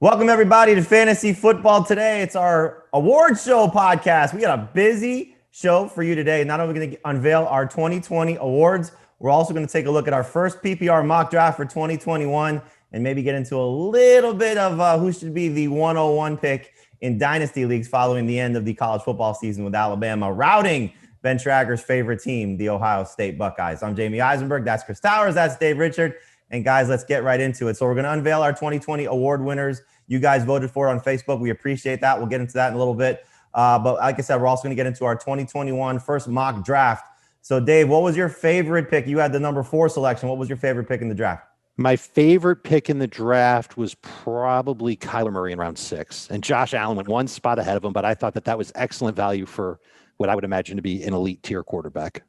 Welcome, everybody, to Fantasy Football Today. It's our award show podcast. We got a busy show for you today. Not only going to unveil our 2020 awards, we're also going to take a look at our first PPR mock draft for 2021 and maybe get into a little bit of who should be the 101 pick in Dynasty leagues following the end of the college football season with Alabama routing Ben Trager's favorite team, the Ohio State Buckeyes. I'm Jamie Eisenberg. That's Chris Towers. That's Dave Richard. And guys, let's get right into it. So we're going to unveil our 2020 award winners. You guys voted for it on Facebook. We appreciate that. We'll get into that in a little bit. But like I said, we're also going to get into our 2021 first mock draft. So Dave, what was your favorite pick? You had the number 4 selection. What was your favorite pick in the draft? My favorite pick in the draft was probably Kyler Murray in round 6. And Josh Allen went one spot ahead of him, but I thought that was excellent value for what I would imagine to be an elite tier quarterback.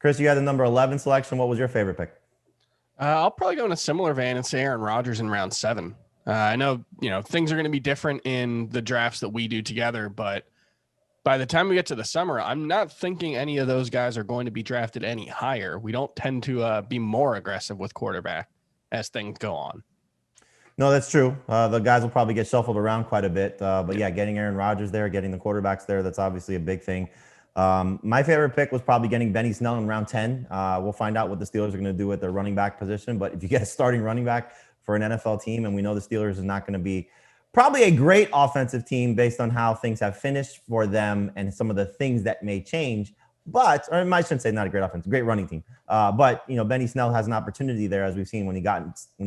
Chris, you had the number 11 selection. What was your favorite pick? I'll probably go in a similar vein and say Aaron Rodgers in round 7. I know, things are going to be different in the drafts that we do together, but by the time we get to the summer, I'm not thinking any of those guys are going to be drafted any higher. We don't tend to be more aggressive with quarterback as things go on. No, that's true. The guys will probably get shuffled around quite a bit. But yeah, getting Aaron Rodgers there, getting the quarterbacks there, that's obviously a big thing. My favorite pick was probably getting Benny Snell in round 10. We'll find out what the Steelers are going to do with their running back position. But if you get a starting running back for an NFL team, and we know the Steelers is not going to be probably a great offensive team based on how things have finished for them and some of the things that may change. But, or I shouldn't say not a great offense, great running team. But Benny Snell has an opportunity there, as we've seen when he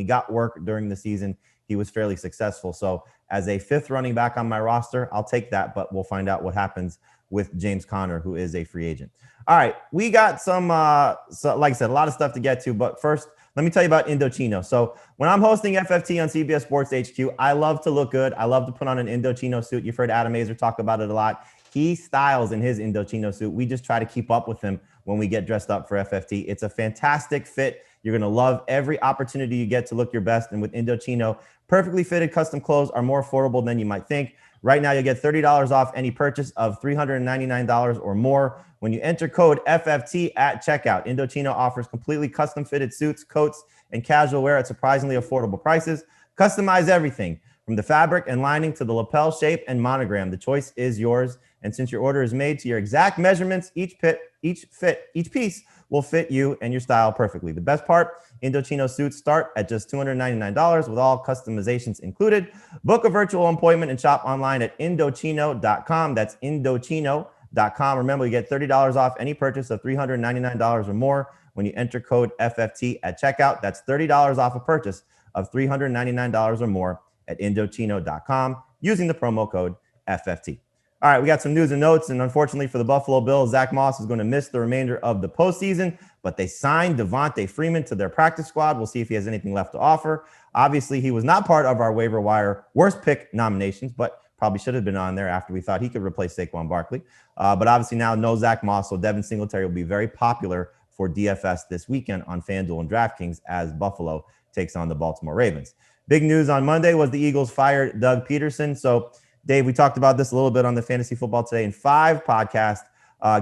got work during the season. He was fairly successful. So as a 5th running back on my roster, I'll take that. But we'll find out what happens with James Conner, who is a free agent. All right, we got some, like I said, a lot of stuff to get to. But first, let me tell you about Indochino. So when I'm hosting FFT on CBS Sports HQ, I love to look good. I love to put on an Indochino suit. You've heard Adam Azer talk about it a lot. He styles in his Indochino suit. We just try to keep up with him when we get dressed up for FFT. It's a fantastic fit. You're going to love every opportunity you get to look your best. And with Indochino, perfectly fitted custom clothes are more affordable than you might think. Right now, you'll get $30 off any purchase of $399 or more when you enter code FFT at checkout. Indochino offers completely custom fitted suits, coats, and casual wear at surprisingly affordable prices. Customize everything from the fabric and lining to the lapel shape and monogram. The choice is yours. And since your order is made to your exact measurements, each piece will fit you and your style perfectly. The best part, Indochino suits start at just $299 with all customizations included. Book a virtual appointment and shop online at Indochino.com. That's Indochino.com. Remember, you get $30 off any purchase of $399 or more when you enter code FFT at checkout. That's $30 off a purchase of $399 or more at Indochino.com using the promo code FFT. All right, we got some news and notes, and unfortunately for the Buffalo Bills, Zach Moss is going to miss the remainder of the postseason, but they signed Devonta Freeman to their practice squad. We'll see if he has anything left to offer. Obviously, he was not part of our waiver wire worst pick nominations, but probably should have been on there after we thought he could replace Saquon Barkley. But obviously now no Zach Moss, so Devin Singletary will be very popular for DFS this weekend on FanDuel and DraftKings as Buffalo takes on the Baltimore Ravens. Big news on Monday was the Eagles fired Doug Pederson. So Dave, we talked about this a little bit on the Fantasy Football Today in 5 podcast.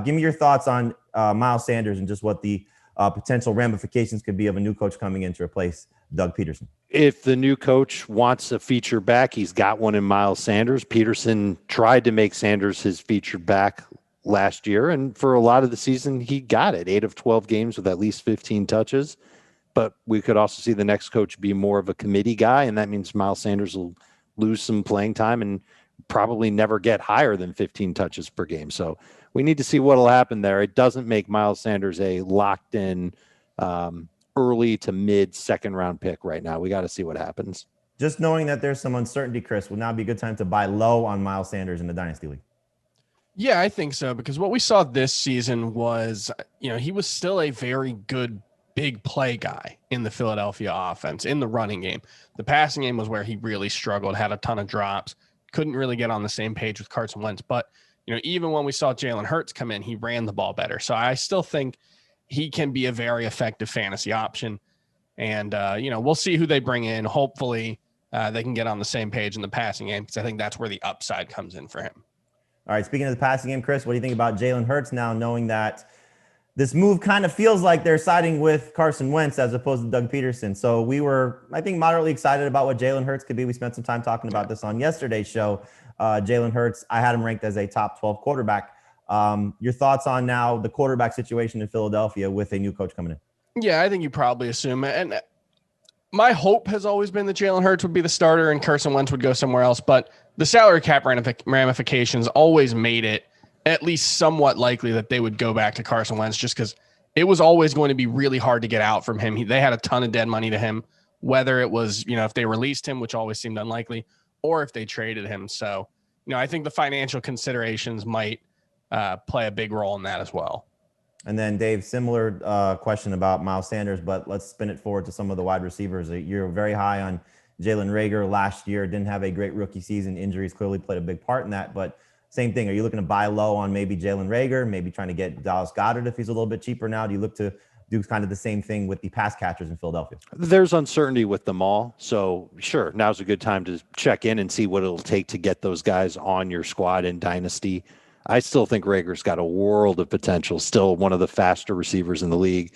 Give me your thoughts on Miles Sanders and just what the potential ramifications could be of a new coach coming in to replace Doug Pederson. If the new coach wants a feature back, he's got one in Miles Sanders. Peterson tried to make Sanders his feature back last year, and for a lot of the season, he got it. 8 of 12 games with at least 15 touches. But we could also see the next coach be more of a committee guy, and that means Miles Sanders will lose some playing time and probably never get higher than 15 touches per game. So we need to see what will happen there. It doesn't make Miles Sanders a locked in early to mid second round pick right now. We got to see what happens. Just knowing that there's some uncertainty, Chris, would now be a good time to buy low on Miles Sanders in the Dynasty League. Yeah, I think so, because what we saw this season was, he was still a very good big play guy in the Philadelphia offense, in the running game. The passing game was where he really struggled, had a ton of drops, couldn't really get on the same page with Carson Wentz. But, even when we saw Jalen Hurts come in, he ran the ball better. So I still think he can be a very effective fantasy option. And, we'll see who they bring in. Hopefully they can get on the same page in the passing game, because I think that's where the upside comes in for him. All right, speaking of the passing game, Chris, what do you think about Jalen Hurts now, knowing that this move kind of feels like they're siding with Carson Wentz as opposed to Doug Pederson. So we were, I think, moderately excited about what Jalen Hurts could be. We spent some time talking about this on yesterday's show. Jalen Hurts, I had him ranked as a top 12 quarterback. Your thoughts on now the quarterback situation in Philadelphia with a new coach coming in? Yeah, I think you probably assume it. And my hope has always been that Jalen Hurts would be the starter and Carson Wentz would go somewhere else. But the salary cap ramifications always made it at least somewhat likely that they would go back to Carson Wentz, just because it was always going to be really hard to get out from him. They had a ton of dead money to him, whether it was, if they released him, which always seemed unlikely, or if they traded him. So, I think the financial considerations might play a big role in that as well. And then, Dave, similar question about Miles Sanders, but let's spin it forward to some of the wide receivers. You're very high on Jalen Reagor last year, didn't have a great rookie season. Injuries clearly played a big part in that, but same thing. Are you looking to buy low on maybe Jalen Reagor, maybe trying to get Dallas Goedert if he's a little bit cheaper now? Do you look to do kind of the same thing with the pass catchers in Philadelphia? There's uncertainty with them all. So sure, now's a good time to check in and see what it'll take to get those guys on your squad in Dynasty. I still think Rager's got a world of potential, still one of the faster receivers in the league.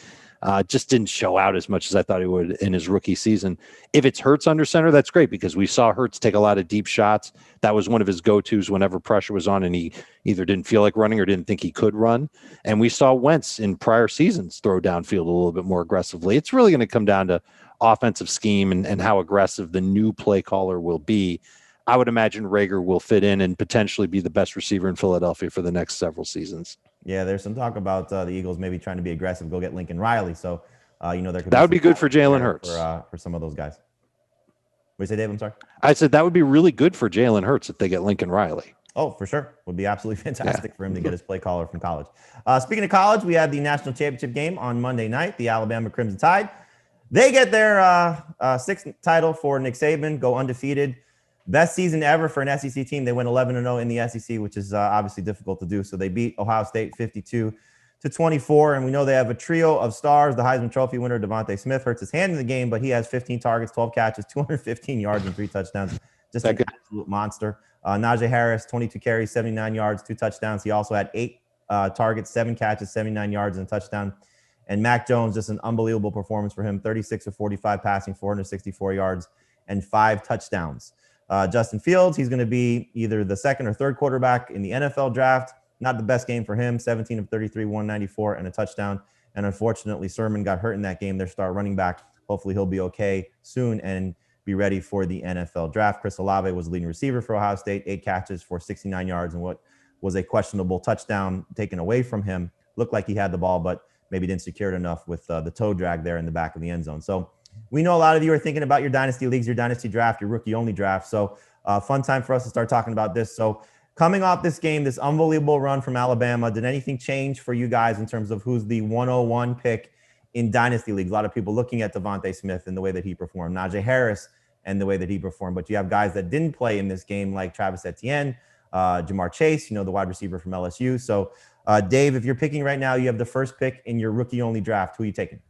Just didn't show out as much as I thought he would in his rookie season. If it's Hurts under center, that's great, because we saw Hurts take a lot of deep shots. That was one of his go-tos whenever pressure was on and he either didn't feel like running or didn't think he could run. And we saw Wentz in prior seasons throw downfield a little bit more aggressively. It's really going to come down to offensive scheme and how aggressive the new play caller will be. I would imagine Reagor will fit in and potentially be the best receiver in Philadelphia for the next several seasons. Yeah, there's some talk about the Eagles maybe trying to be aggressive, go get Lincoln Riley. So, there could that would be good for Jalen Hurts. For some of those guys. What did you say, Dave? I'm sorry. I said that would be really good for Jalen Hurts if they get Lincoln Riley. Oh, for sure. Would be absolutely fantastic for him to get his play caller from college. Speaking of college, we had the national championship game on Monday night, the Alabama Crimson Tide. They get their sixth title for Nick Saban, go undefeated. Best season ever for an SEC team. They went 11-0 in the SEC, which is obviously difficult to do. So they beat Ohio State 52-24. And we know they have a trio of stars. The Heisman Trophy winner, Davonte Smith, hurts his hand in the game, but he has 15 targets, 12 catches, 215 yards, and 3 touchdowns. Just an absolute monster. Najee Harris, 22 carries, 79 yards, 2 touchdowns. He also had 8 targets, 7 catches, 79 yards, and a touchdown. And Mac Jones, just an unbelievable performance for him. 36 of 45 passing, 464 yards, and 5 touchdowns. Justin Fields, he's going to be either the second or third quarterback in the NFL draft. Not the best game for him. 17 of 33, 194, and a touchdown. And unfortunately, Sermon got hurt in that game, their star running back. Hopefully he'll be okay soon and be ready for the NFL draft. Chris Olave was the leading receiver for Ohio State, 8 catches for 69 yards, and what was a questionable touchdown taken away from him. Looked like he had the ball, but maybe didn't secure it enough with the toe drag there in the back of the end zone. So we know a lot of you are thinking about your dynasty leagues, your dynasty draft, your rookie only draft. So fun time for us to start talking about this. So coming off this game, this unbelievable run from Alabama, did anything change for you guys in terms of who's the 101 pick in dynasty leagues? A lot of people looking at Davonte Smith and the way that he performed, Najee Harris and the way that he performed. But you have guys that didn't play in this game like Travis Etienne, Jamar Chase, the wide receiver from LSU. So Dave, if you're picking right now, you have the first pick in your rookie only draft. Who are you taking?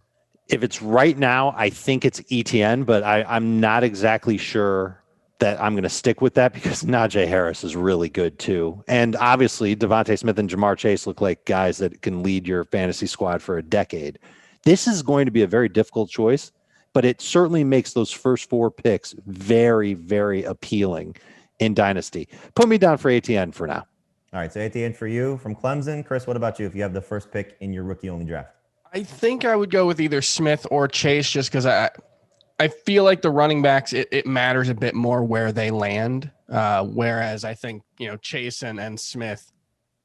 If it's right now, I think it's ETN, but I'm not exactly sure that I'm going to stick with that because Najee Harris is really good too. And obviously Davonte Smith and Jamar Chase look like guys that can lead your fantasy squad for a decade. This is going to be a very difficult choice, but it certainly makes those first 4 picks very, very appealing in Dynasty. Put me down for ATN for now. All right, so ATN for you from Clemson. Chris, what about you if you have the first pick in your rookie only draft? I think I would go with either Smith or Chase just because I feel like the running backs, it matters a bit more where they land. Whereas I think, Chase and Smith,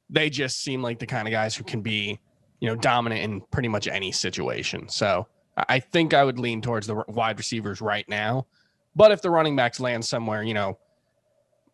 they just seem like the kind of guys who can be, dominant in pretty much any situation. So I think I would lean towards the wide receivers right now. But if the running backs land somewhere,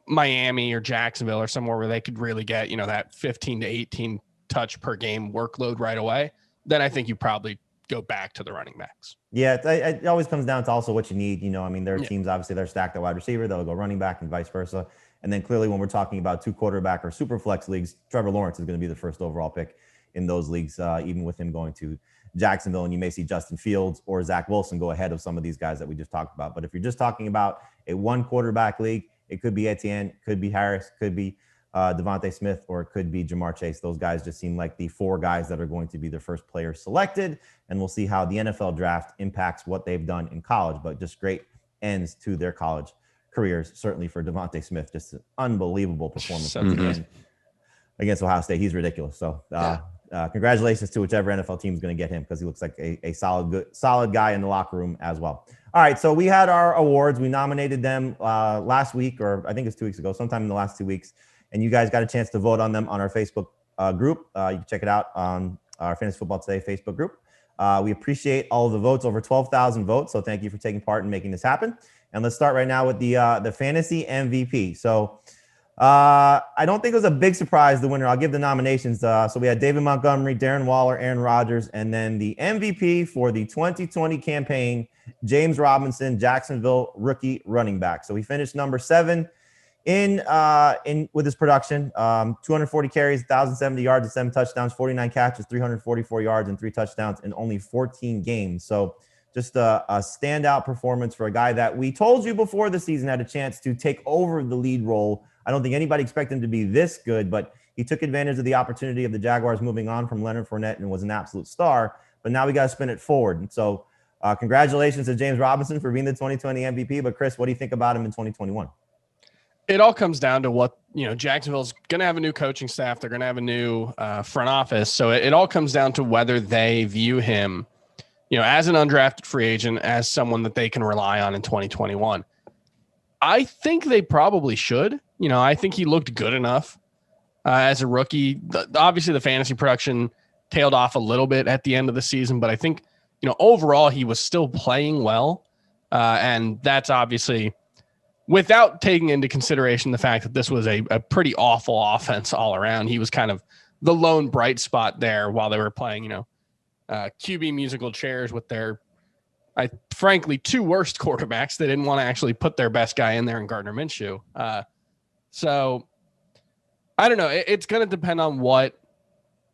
Miami or Jacksonville or somewhere where they could really get, that 15 to 18 touch per game workload right away, then I think you probably go back to the running backs. Yeah, it always comes down to also what you need. There are teams, obviously, they're stacked at wide receiver. They'll go running back and vice versa. And then clearly when we're talking about 2 quarterback or super flex leagues, Trevor Lawrence is going to be the first overall pick in those leagues, even with him going to Jacksonville. And you may see Justin Fields or Zach Wilson go ahead of some of these guys that we just talked about. But if you're just talking about a 1 quarterback league, it could be Etienne, could be Harris, could be Davonte Smith, or it could be Jamar Chase. Those guys just seem like the 4 guys that are going to be the first players selected, and we'll see how the NFL draft impacts what they've done in college, but just great ends to their college careers, certainly for Davonte Smith. Just an unbelievable performance against Ohio State. He's ridiculous. So congratulations to whichever NFL team is going to get him, because he looks like a solid guy in the locker room as well. All right, so we had our awards. We nominated them last week, or I think it's 2 weeks ago, sometime in the last 2 weeks, and you guys got a chance to vote on them on our Facebook group. You can check it out on our Fantasy Football Today Facebook group. We appreciate all of the votes, over 12,000 votes, so thank you for taking part in making this happen. And let's start right now with the fantasy MVP. So I don't think it was a big surprise, the winner. I'll give the nominations. So we had David Montgomery, Darren Waller, Aaron Rodgers, and then the MVP for the 2020 campaign, James Robinson, Jacksonville rookie running back. So he finished number 7 in with his production, 240 carries, 1,070 yards, and 7 touchdowns, 49 catches, 344 yards, and 3 touchdowns in only 14 games. So just a standout performance for a guy that we told you before the season had a chance to take over the lead role. I don't think anybody expected him to be this good, but he took advantage of the opportunity of the Jaguars moving on from Leonard Fournette and was an absolute star. But now we got to spin it forward. And so congratulations to James Robinson for being the 2020 MVP. But Chris, what do you think about him in 2021? It all comes down to what, Jacksonville's going to have a new coaching staff. They're going to have a new front office. So it all comes down to whether they view him, as an undrafted free agent, as someone that they can rely on in 2021. I think they probably should. I think he looked good enough as a rookie. Obviously, the fantasy production tailed off a little bit at the end of the season, but I think, overall, he was still playing well. And that's obviously without taking into consideration the fact that this was a pretty awful offense all around. He was kind of the lone bright spot there while they were playing, QB musical chairs with their, frankly, 2 worst quarterbacks. They didn't want to actually put their best guy in there in Gardner Minshew. So I don't know. It's going to depend on what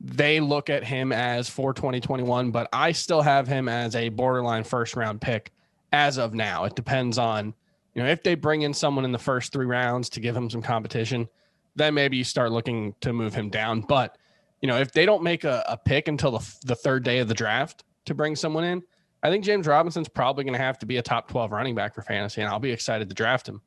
they look at him as for 2021, but I still have him as a borderline first round pick as of now. It depends on, if they bring in someone in the first 3 rounds to give him some competition, then maybe you start looking to move him down. But, if they don't make a pick until the 3rd day of the draft to bring someone in, I think James Robinson's probably going to have to be a top 12 running back for fantasy, and I'll be excited to draft him.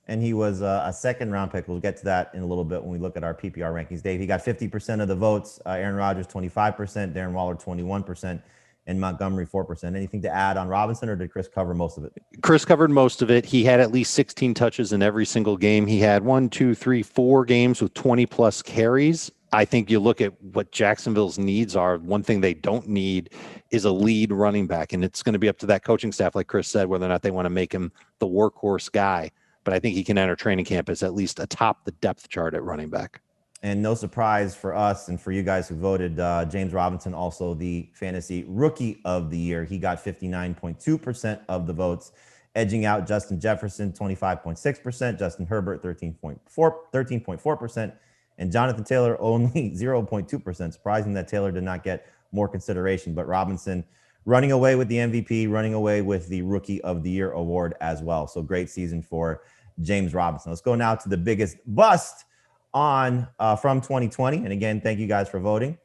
And he was a 2nd round pick. We'll get to that in a little bit when we look at our PPR rankings. Dave, he got 50% of the votes. Aaron Rodgers, 25%. Darren Waller, 21%. And Montgomery, 4%. Anything to add on Robinson, or did Chris cover most of it? Chris covered most of it. He had at least 16 touches in every single game. He had 4 games with 20-plus carries. I think you look at what Jacksonville's needs are. One thing they don't need is a lead running back, and it's going to be up to that coaching staff, like Chris said, whether or not they want to make him the workhorse guy. But I think he can enter training camp as at least atop the depth chart at running back. And no surprise for us and for you guys who voted, James Robinson, also the fantasy rookie of the year. He got 59.2% of the votes, edging out Justin Jefferson, 25.6%, Justin Herbert, 13.4%, and Jonathan Taylor, only 0.2%. Surprising that Taylor did not get more consideration, but Robinson running away with the MVP, running away with the Rookie of the Year award as well. So great season for James Robinson. Let's go now to the biggest bust on from 2020. And again, thank you guys for voting.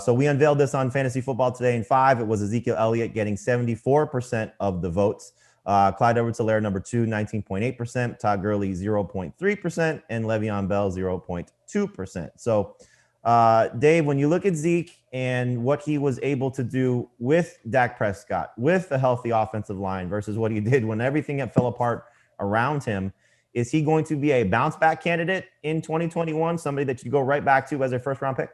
So we unveiled this on Fantasy Football Today in 5. It was Ezekiel Elliott getting 74% of the votes. Clyde Edwards-Hilaire, number 2, 19.8%. Todd Gurley, 0.3%. And Le'Veon Bell, 0.2%. So Dave, when you look at Zeke and what he was able to do with Dak Prescott, with the healthy offensive line versus what he did when everything fell apart around him, is he going to be a bounce back candidate in 2021? Somebody that you go right back to as a 1st round pick?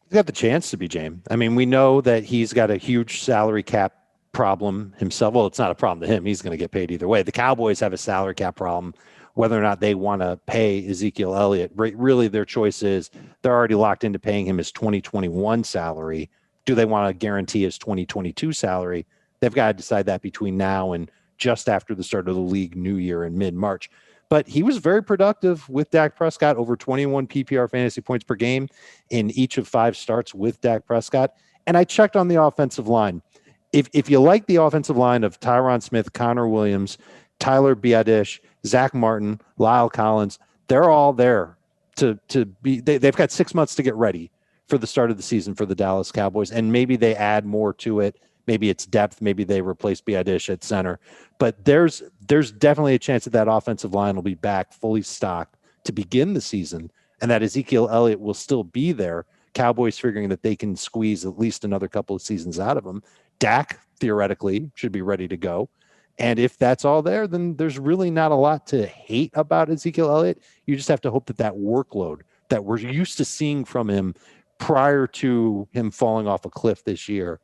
He's got the chance to be, James. I mean, we know that he's got a huge salary cap problem himself. Well, it's not a problem to him. He's going to get paid either way. The Cowboys have a salary cap problem. Whether or not they want to pay Ezekiel Elliott, really their choice is they're already locked into paying him his 2021 salary. Do they want to guarantee his 2022 salary? They've got to decide that between now and just after the start of the league new year in mid-March. But he was very productive with Dak Prescott, over 21 PPR fantasy points per game in each of 5 starts with Dak Prescott. And I checked on the offensive line. If you like the offensive line of Tyron Smith, Connor Williams, Tyler Biadasz, Zach Martin, Lyle Collins, they're all there to be. They've got 6 months to get ready for the start of the season for the Dallas Cowboys, and maybe they add more to it. Maybe it's depth. Maybe they replace Biadish at center. But there's definitely a chance that offensive line will be back fully stocked to begin the season, and that Ezekiel Elliott will still be there. Cowboys figuring that they can squeeze at least another couple of seasons out of him. Dak, theoretically, should be ready to go. And if that's all there, then there's really not a lot to hate about Ezekiel Elliott. You just have to hope that workload that we're used to seeing from him prior to him falling off a cliff this year,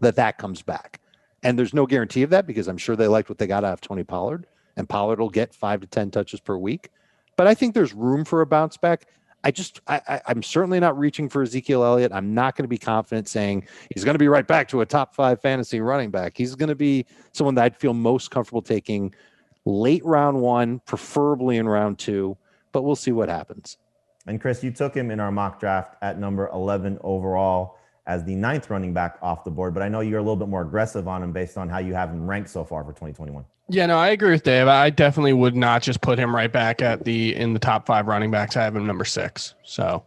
that comes back. And there's no guarantee of that because I'm sure they liked what they got out of Tony Pollard, and Pollard will get 5 to 10 touches per week. But I think there's room for a bounce back. I'm certainly not reaching for Ezekiel Elliott. I'm not going to be confident saying he's going to be right back to a top 5 fantasy running back. He's going to be someone that I'd feel most comfortable taking late round 1, preferably in round 2, but we'll see what happens. And Chris, you took him in our mock draft at number 11 overall as the 9th running back off the board, but I know you're a little bit more aggressive on him based on how you have him ranked so far for 2021. Yeah, no, I agree with Dave. I definitely would not just put him right back in the top 5 running backs. I have him number 6. So,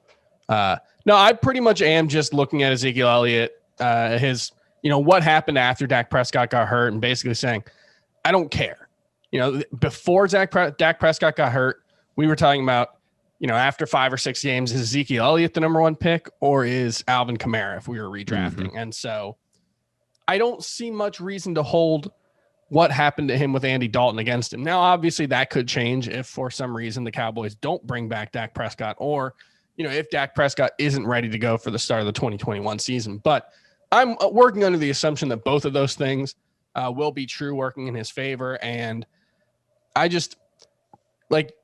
no, I pretty much am just looking at Ezekiel Elliott, what happened after Dak Prescott got hurt, and basically saying, I don't care. Before Dak Prescott got hurt, we were talking about, after 5 or 6 games, is Ezekiel Elliott the number 1 pick, or is Alvin Kamara if we were redrafting? And so I don't see much reason to hold what happened to him with Andy Dalton against him. Now, obviously that could change if for some reason the Cowboys don't bring back Dak Prescott, or, if Dak Prescott isn't ready to go for the start of the 2021 season. But I'm working under the assumption that both of those things will be true, working in his favor. And I just,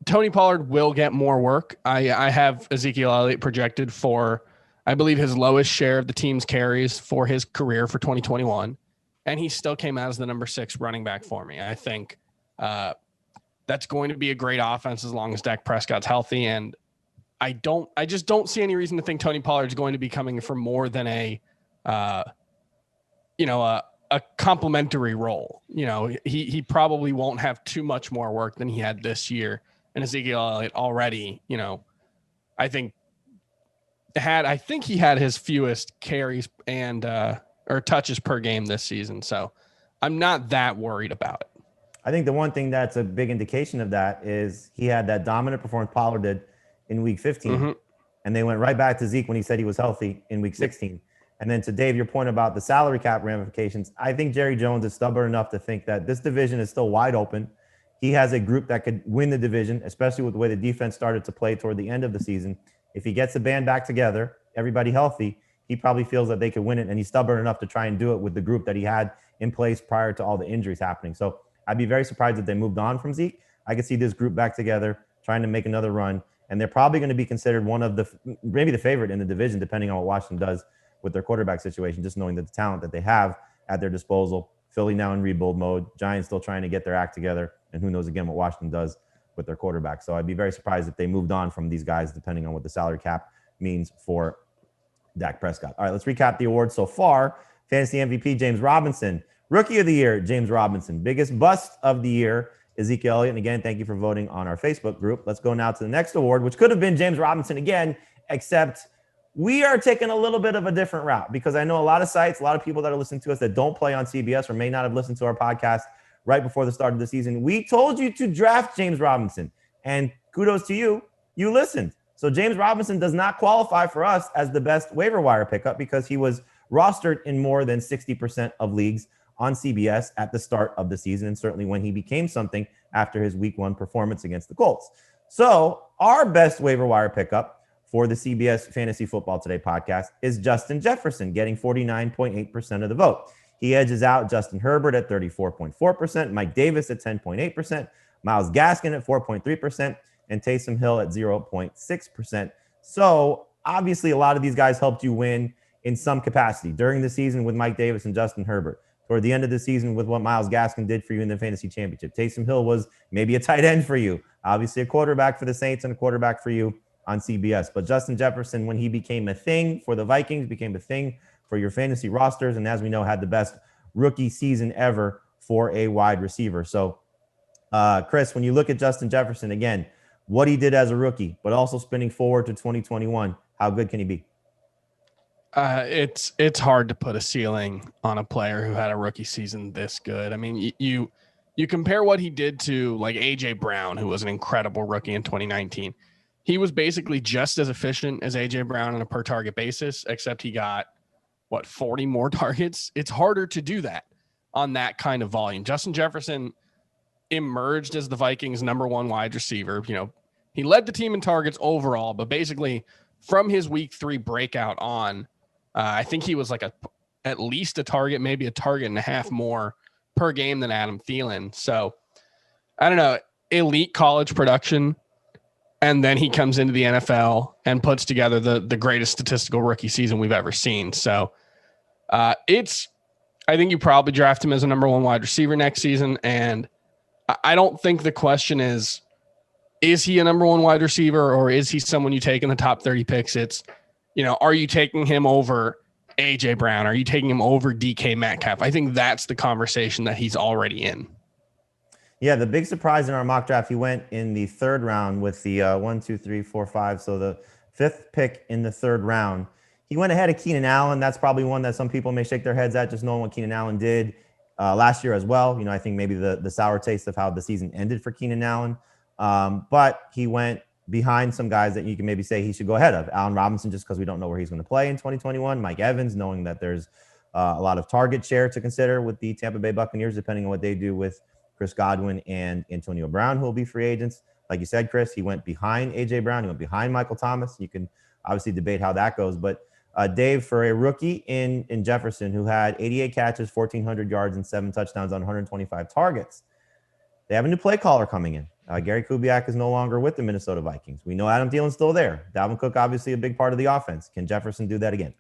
Tony Pollard will get more work. I have Ezekiel Elliott projected for, I believe, his lowest share of the team's carries for his career for 2021. And he still came out as the number 6 running back for me. I think that's going to be a great offense as long as Dak Prescott's healthy. And I just don't see any reason to think Tony Pollard's going to be coming for more than a complimentary role. He probably won't have too much more work than he had this year. And Ezekiel Elliott already, I think he had his fewest carries and or touches per game this season. So I'm not that worried about it. I think the one thing that's a big indication of that is he had that dominant performance Pollard did in week 15, and they went right back to Zeke when he said he was healthy in week 16. And then to Dave, your point about the salary cap ramifications, I think Jerry Jones is stubborn enough to think that this division is still wide open. He has a group that could win the division, especially with the way the defense started to play toward the end of the season. If he gets the band back together, everybody healthy, he probably feels that they could win it, and he's stubborn enough to try and do it with the group that he had in place prior to all the injuries happening. So I'd be very surprised if they moved on from Zeke. I could see this group back together, trying to make another run, and they're probably going to be considered one of maybe the favorite in the division, depending on what Washington does with their quarterback situation, just knowing the talent that they have at their disposal. Philly now in rebuild mode, Giants still trying to get their act together, and who knows again what Washington does with their quarterback. So I'd be very surprised if they moved on from these guys, depending on what the salary cap means for Dak Prescott. All right, let's recap the awards so far. Fantasy MVP, James Robinson. Rookie of the Year, James Robinson. Biggest bust of the year, Ezekiel Elliott. And again, thank you for voting on our Facebook group. Let's go now to the next award, which could have been James Robinson again, except we are taking a little bit of a different route because I know a lot of sites, a lot of people that are listening to us that don't play on CBS or may not have listened to our podcast right before the start of the season. We told you to draft James Robinson, and kudos to you. You listened. So James Robinson does not qualify for us as the best waiver wire pickup because he was rostered in more than 60% of leagues on CBS at the start of the season, and certainly when he became something after his week 1 performance against the Colts. So our best waiver wire pickup for the CBS Fantasy Football Today podcast is Justin Jefferson, getting 49.8% of the vote. He edges out Justin Herbert at 34.4%, Mike Davis at 10.8%, Myles Gaskin at 4.3%, and Taysom Hill at 0.6%. So obviously a lot of these guys helped you win in some capacity during the season with Mike Davis and Justin Herbert. Toward the end of the season with what Myles Gaskin did for you in the fantasy championship. Taysom Hill was maybe a tight end for you. Obviously a quarterback for the Saints and a quarterback for you on CBS. But Justin Jefferson, when he became a thing for the Vikings, became a thing for your fantasy rosters, and as we know, had the best rookie season ever for a wide receiver. So, Chris, when you look at Justin Jefferson, again, what he did as a rookie, but also spinning forward to 2021. How good can he be? It's hard to put a ceiling on a player who had a rookie season this good. I mean, you compare what he did to like AJ Brown, who was an incredible rookie in 2019. He was basically just as efficient as AJ Brown on a per target basis, except he got 40 more targets. It's harder to do that on that kind of volume. Justin Jefferson emerged as the Vikings' number one wide receiver. He led the team in targets overall, but basically from his week 3 breakout on, I think he was like at least a target, maybe a target and a half more per game than Adam Thielen. So I don't know, elite college production. And then he comes into the NFL and puts together the greatest statistical rookie season we've ever seen. So I think you probably draft him as a number one wide receiver next season. And I don't think the question is he a number one wide receiver or is he someone you take in the top 30 picks? It's, are you taking him over AJ Brown? Are you taking him over DK Metcalf? I think that's the conversation that he's already in. Yeah, the big surprise in our mock draft, he went in the 3rd round with the 1, 2, 3, 4, 5. So the 5th pick in the 3rd round. He went ahead of Keenan Allen. That's probably one that some people may shake their heads at, just knowing what Keenan Allen did last year as well. I think maybe the sour taste of how the season ended for Keenan Allen. But he went behind some guys that you can maybe say he should go ahead of. Allen Robinson, just because we don't know where he's going to play in 2021. Mike Evans, knowing that there's a lot of target share to consider with the Tampa Bay Buccaneers, depending on what they do with Chris Godwin and Antonio Brown, who will be free agents. Like you said, Chris, he went behind A.J. Brown. He went behind Michael Thomas. You can obviously debate how that goes. But Dave, for a rookie in Jefferson who had 88 catches, 1,400 yards, and 7 touchdowns on 125 targets, they have a new play caller coming in. Gary Kubiak is no longer with the Minnesota Vikings. We know Adam Thielen's still there. Dalvin Cook, obviously a big part of the offense. Can Jefferson do that again?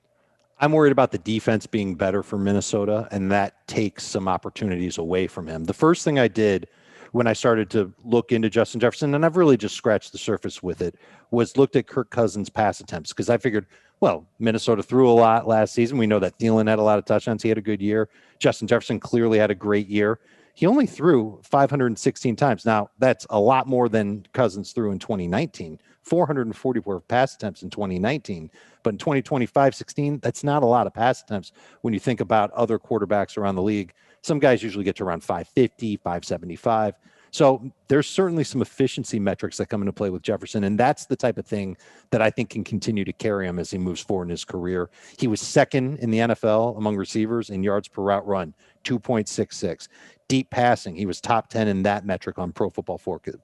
I'm worried about the defense being better for Minnesota, and that takes some opportunities away from him. The first thing I did when I started to look into Justin Jefferson, and I've really just scratched the surface with it, was looked at Kirk Cousins' pass attempts, because I figured, well, Minnesota threw a lot last season. We know that Thielen had a lot of touchdowns. He had a good year. Justin Jefferson clearly had a great year. He only threw 516 times. Now, that's a lot more than Cousins threw in 2019. 444 pass attempts in 2019. But in 2025-16, that's not a lot of pass attempts when you think about other quarterbacks around the league. Some guys usually get to around 550, 575. So there's certainly some efficiency metrics that come into play with Jefferson, and that's the type of thing that I think can continue to carry him as he moves forward in his career. He was 2nd in the NFL among receivers in yards per route run, 2.66. Deep passing, he was top 10 in that metric on Pro Football Focus,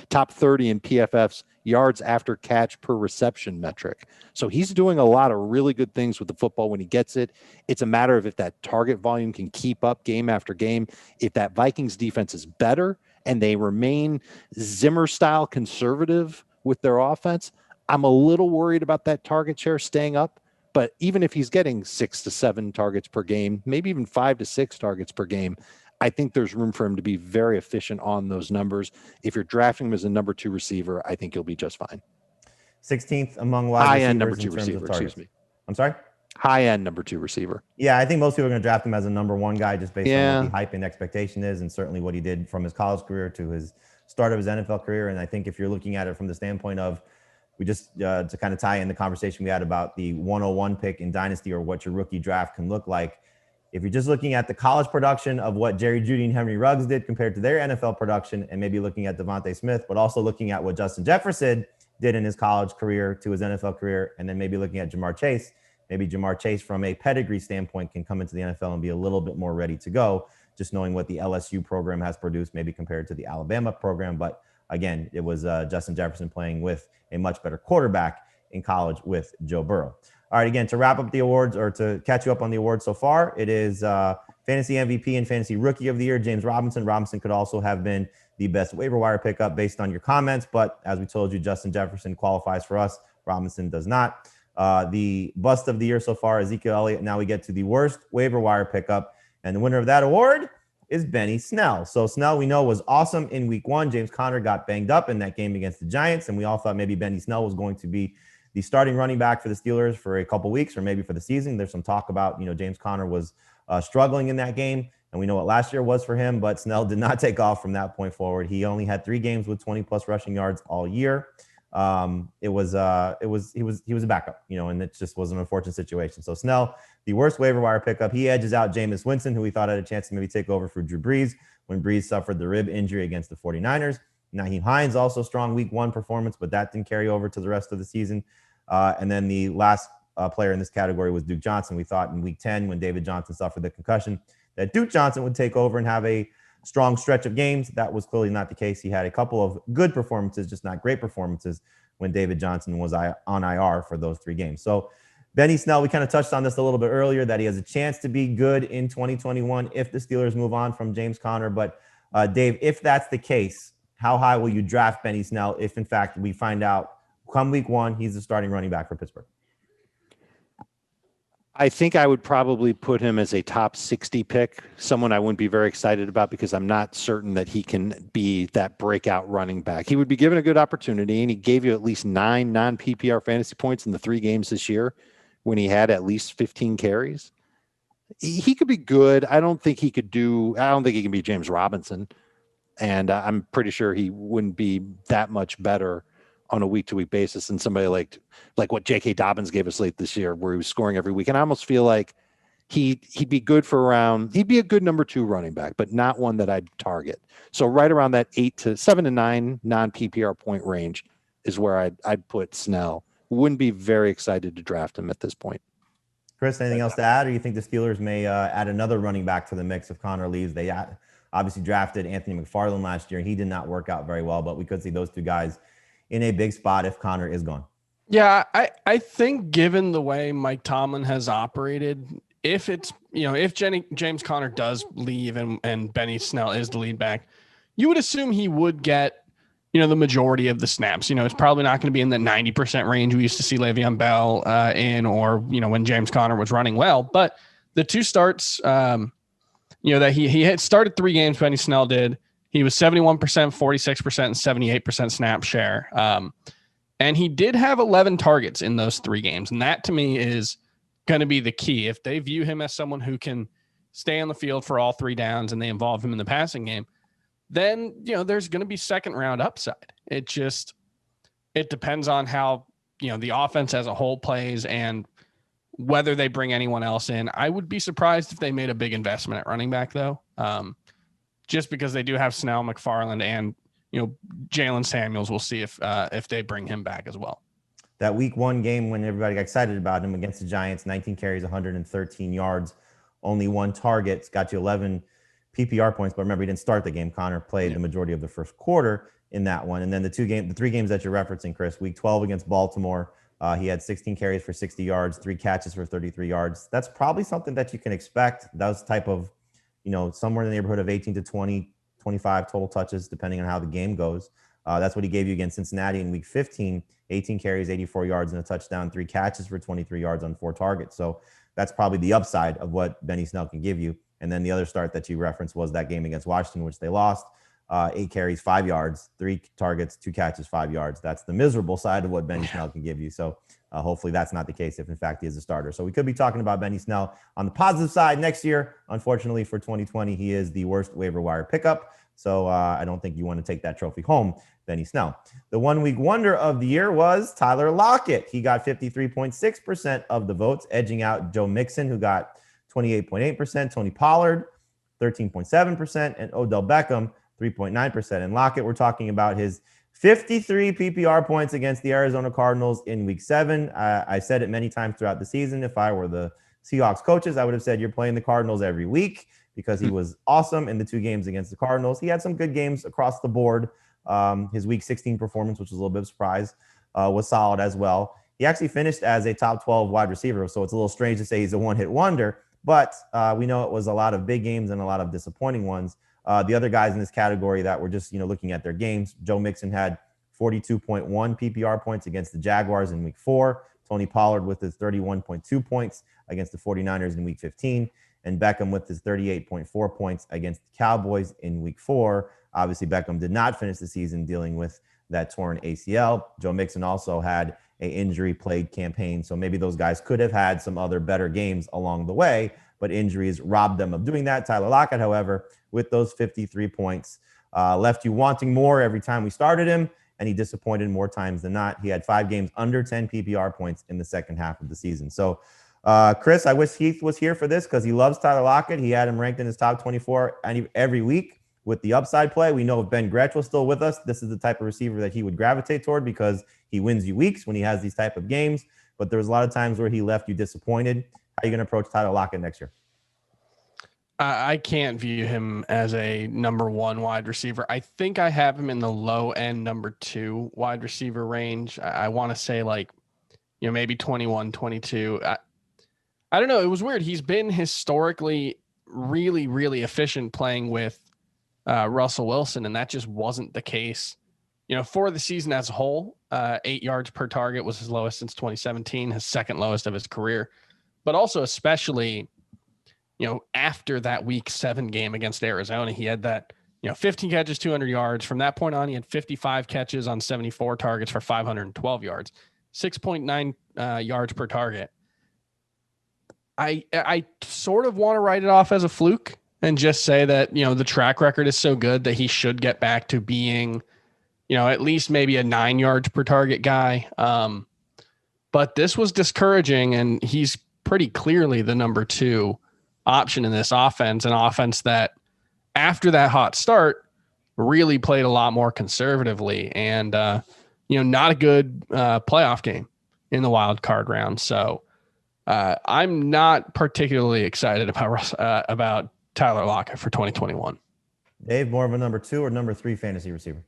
top 30 in PFF's yards after catch per reception metric. So he's doing a lot of really good things with the football when he gets it. It's a matter of if that target volume can keep up game after game. If that Vikings defense is better and they remain Zimmer-style conservative with their offense, I'm a little worried about that target share staying up. But even if he's getting 6 to 7 targets per game, maybe even 5 to 6 targets per game, I think there's room for him to be very efficient on those numbers. If you're drafting him as a number 2 receiver, I think he'll be just fine. 16th among wide high-end receivers number 2 receiver, excuse me. I'm sorry? High-end number 2 receiver. Yeah, I think most people are going to draft him as a number 1 guy just based on what the hype and expectation is, and certainly what he did from his college career to his start of his NFL career. And I think if you're looking at it from the standpoint of, we just to kind of tie in the conversation we had about the 101 pick in Dynasty or what your rookie draft can look like. If you're just looking at the college production of what Jerry Jeudy and Henry Ruggs did compared to their NFL production, and maybe looking at Davonte Smith, but also looking at what Justin Jefferson did in his college career to his NFL career, and then maybe looking at Jamar Chase, maybe Jamar Chase from a pedigree standpoint can come into the NFL and be a little bit more ready to go, just knowing what the LSU program has produced, maybe compared to the Alabama program. But again, it was Justin Jefferson playing with a much better quarterback in college with Joe Burrow. All right, again, to wrap up the awards or to catch you up on the awards so far, it is Fantasy MVP and Fantasy Rookie of the Year, James Robinson. Robinson could also have been the best waiver wire pickup based on your comments, but as we told you, Justin Jefferson qualifies for us. Robinson does not. The bust of the year so far, Ezekiel Elliott. Now we get to the worst waiver wire pickup, and the winner of that award is Benny Snell. So Snell, we know, was awesome in week 1. James Conner got banged up in that game against the Giants, and we all thought maybe Benny Snell was going to be the starting running back for the Steelers for a couple weeks or maybe for the season. There's some talk about, James Conner was struggling in that game. And we know what last year was for him, but Snell did not take off from that point forward. He only had 3 games with 20+ rushing yards all year. He was a backup, and it just was an unfortunate situation. So Snell, the worst waiver wire pickup. He edges out Jameis Winston, who we thought had a chance to maybe take over for Drew Brees when Brees suffered the rib injury against the 49ers. Nyheim Hines, also strong week 1 performance, but that didn't carry over to the rest of the season. And then the last player in this category was Duke Johnson. We thought in week 10, when David Johnson suffered the concussion, that Duke Johnson would take over and have a strong stretch of games. That was clearly not the case. He had a couple of good performances, just not great performances, when David Johnson was on IR for those 3 games. So Benny Snell, we kind of touched on this a little bit earlier, that he has a chance to be good in 2021 if the Steelers move on from James Conner. But Dave, if that's the case, how high will you draft Benny Snell if, in fact, we find out come week 1 he's the starting running back for Pittsburgh? I think I would probably put him as a top 60 pick, someone I wouldn't be very excited about because I'm not certain that he can be that breakout running back. He would be given a good opportunity, and he gave you at least 9 non-PPR fantasy points in the 3 games this year when he had at least 15 carries. He could be good. I don't think he can be James Robinson, and I'm pretty sure he wouldn't be that much better on a week-to-week basis than somebody like what J.K. Dobbins gave us late this year, where he was scoring every week. And I almost feel like he'd be good he'd be a good number 2 running back, but not one that I'd target. So right around that 7 to 9 non-PPR point range is where I'd put Snell. Wouldn't be very excited to draft him at this point. Chris, anything else to add, or you think the Steelers may add another running back to the mix if Conner leaves? They obviously drafted Anthony McFarland last year. He did not work out very well, but we could see those 2 guys in a big spot if Conner is gone. Yeah, I think given the way Mike Tomlin has operated, if it's, if James Conner does leave and Benny Snell is the lead back, you would assume he would get, the majority of the snaps. It's probably not going to be in the 90% range we used to see Le'Veon Bell in, or, when James Conner was running well. But the 2 starts, that he had started 3 games, Benny Snell did. He was 71%, 46%, and 78% snap share. And he did have 11 targets in those 3 games. And that, to me, is going to be the key. If they view him as someone who can stay on the field for all 3 downs and they involve him in the passing game, then, there's going to be second-round upside. It depends on how, the offense as a whole plays and whether they bring anyone else in. I would be surprised if they made a big investment at running back, though. Just because they do have Snell, McFarland, and Jalen Samuels. We'll see if they bring him back as well. That week 1 game when everybody got excited about him against the Giants, 19 carries, 113 yards, only 1 target. It's got you 11 PPR points, but remember, he didn't start the game. Conner played the majority of the first quarter in that one. And then the 3 games that you're referencing, Chris, week 12 against Baltimore, he had 16 carries for 60 yards, 3 catches for 33 yards. That's probably something that you can expect. Those type of, somewhere in the neighborhood of 18 to 20, 25 total touches, depending on how the game goes. That's what he gave you against Cincinnati in week 15, 18 carries, 84 yards and a touchdown, 3 catches for 23 yards on 4 targets. So that's probably the upside of what Benny Snell can give you. And then the other start that you referenced was that game against Washington, which they lost. 8 carries, 5 yards, 3 targets, 2 catches, 5 yards. That's the miserable side of what Benny Snell can give you. So hopefully that's not the case if, in fact, he is a starter. So we could be talking about Benny Snell on the positive side next year. Unfortunately for 2020, he is the worst waiver wire pickup. So I don't think you want to take that trophy home, Benny Snell. The 1-week wonder of the year was Tyler Lockett. He got 53.6% of the votes, edging out Joe Mixon, who got 28.8%, Tony Pollard, 13.7%, and Odell Beckham, 3.9%. And Lockett, we're talking about his 53 PPR points against the Arizona Cardinals in week 7. I said it many times throughout the season. If I were the Seahawks coaches, I would have said you're playing the Cardinals every week because he was awesome in the 2 games against the Cardinals. He had some good games across the board. His week 16 performance, which was a little bit of a surprise, was solid as well. He actually finished as a top 12 wide receiver, so it's a little strange to say he's a one-hit wonder, but we know it was a lot of big games and a lot of disappointing ones. The other guys in this category that were just, looking at their games, Joe Mixon had 42.1 PPR points against the Jaguars in week 4. Tony Pollard with his 31.2 points against the 49ers in week 15. And Beckham with his 38.4 points against the Cowboys in week 4. Obviously, Beckham did not finish the season dealing with that torn ACL. Joe Mixon also had an injury-plagued campaign, so maybe those guys could have had some other better games along the way. but injuries robbed them of doing that. Tyler Lockett, however, with those 53 points, left you wanting more every time we started him, and he disappointed more times than not. He had 5 games under 10 PPR points in the second half of the season. So, Chris, I wish Heath was here for this because he loves Tyler Lockett. He had him ranked in his top 24 every week with the upside play. We know if Ben Gretch was still with us, this is the type of receiver that he would gravitate toward because he wins you weeks when he has these type of games. But there was a lot of times where he left you disappointed. How are you going to approach Tyler Lockett next year? I can't view him as a number 1 wide receiver. I think I have him in the low end number 2 wide receiver range. I want to say maybe 21, 22. I don't know. It was weird. He's been historically really, really efficient playing with Russell Wilson, and that just wasn't the case. For the season as a whole, 8 yards per target was his lowest since 2017, his second lowest of his career. But also especially, after that week 7 game against Arizona, he had that, 15 catches, 200 yards. From that point on, he had 55 catches on 74 targets for 512 yards, 6.9 yards per target. I sort of want to write it off as a fluke and just say that, the track record is so good that he should get back to being, at least maybe a 9 yards per target guy. But this was discouraging, and he's pretty clearly the number 2 option in this offense, an offense that after that hot start really played a lot more conservatively and, not a good playoff game in the wild card round. So I'm not particularly excited about Tyler Lockett for 2021. Dave, more of a number 2 or number 3 fantasy receiver?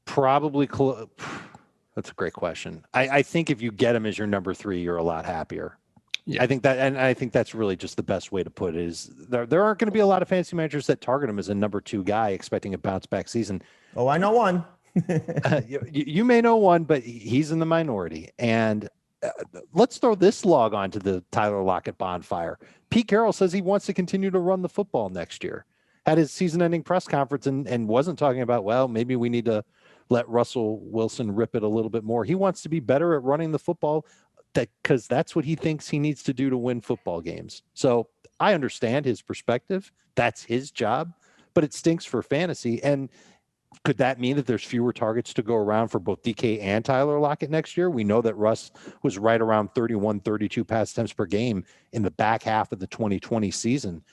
Probably that's a great question. I think if you get him as your number 3, you're a lot happier. Yeah. I think that's really just the best way to put it is there aren't going to be a lot of fantasy managers that target him as a number 2 guy expecting a bounce back season. Oh, I know one. You may know one, but he's in the minority. And let's throw this log onto the Tyler Lockett bonfire. Pete Carroll says he wants to continue to run the football next year. Had his season-ending press conference and wasn't talking about, well, maybe we need to let Russell Wilson rip it a little bit more. He wants to be better at running the football because that's what he thinks he needs to do to win football games. So I understand his perspective. That's his job, but it stinks for fantasy. And could that mean that there's fewer targets to go around for both DK and Tyler Lockett next year? We know that Russ was right around 31, 32 pass attempts per game in the back half of the 2020 season.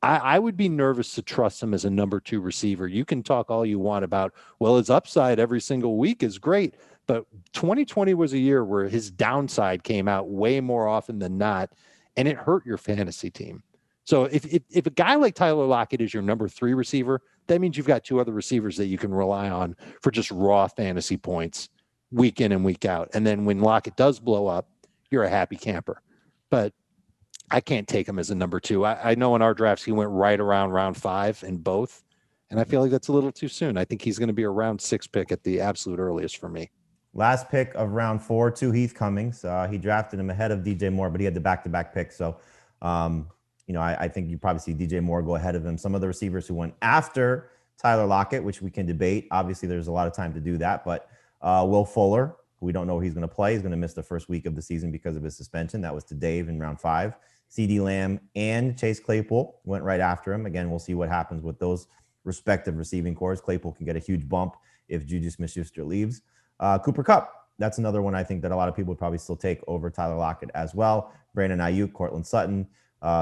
I would be nervous to trust him as a number 2 receiver. You can talk all you want about, well, his upside every single week is great, but 2020 was a year where his downside came out way more often than not, and it hurt your fantasy team. So if a guy like Tyler Lockett is your number 3 receiver, that means you've got 2 other receivers that you can rely on for just raw fantasy points week in and week out. And then when Lockett does blow up, you're a happy camper. But I can't take him as a number 2. I know in our drafts he went right around round 5 in both, and I feel like that's a little too soon. I think he's going to be a round 6 pick at the absolute earliest for me. Last pick of round 4 to Heath Cummings. He drafted him ahead of DJ Moore, but he had the back-to-back pick. So, I think you probably see DJ Moore go ahead of him. Some of the receivers who went after Tyler Lockett, which we can debate. Obviously, there's a lot of time to do that. But Will Fuller, who we don't know he's going to play. He's going to miss the first week of the season because of his suspension. That was to Dave in round 5. CeeDee Lamb and Chase Claypool went right after him. Again, we'll see what happens with those respective receiving cores. Claypool can get a huge bump if Juju Smith-Schuster leaves. Cooper Kupp, that's another one I think that a lot of people would probably still take over Tyler Lockett as well. Brandon Ayuk, Cortland Sutton.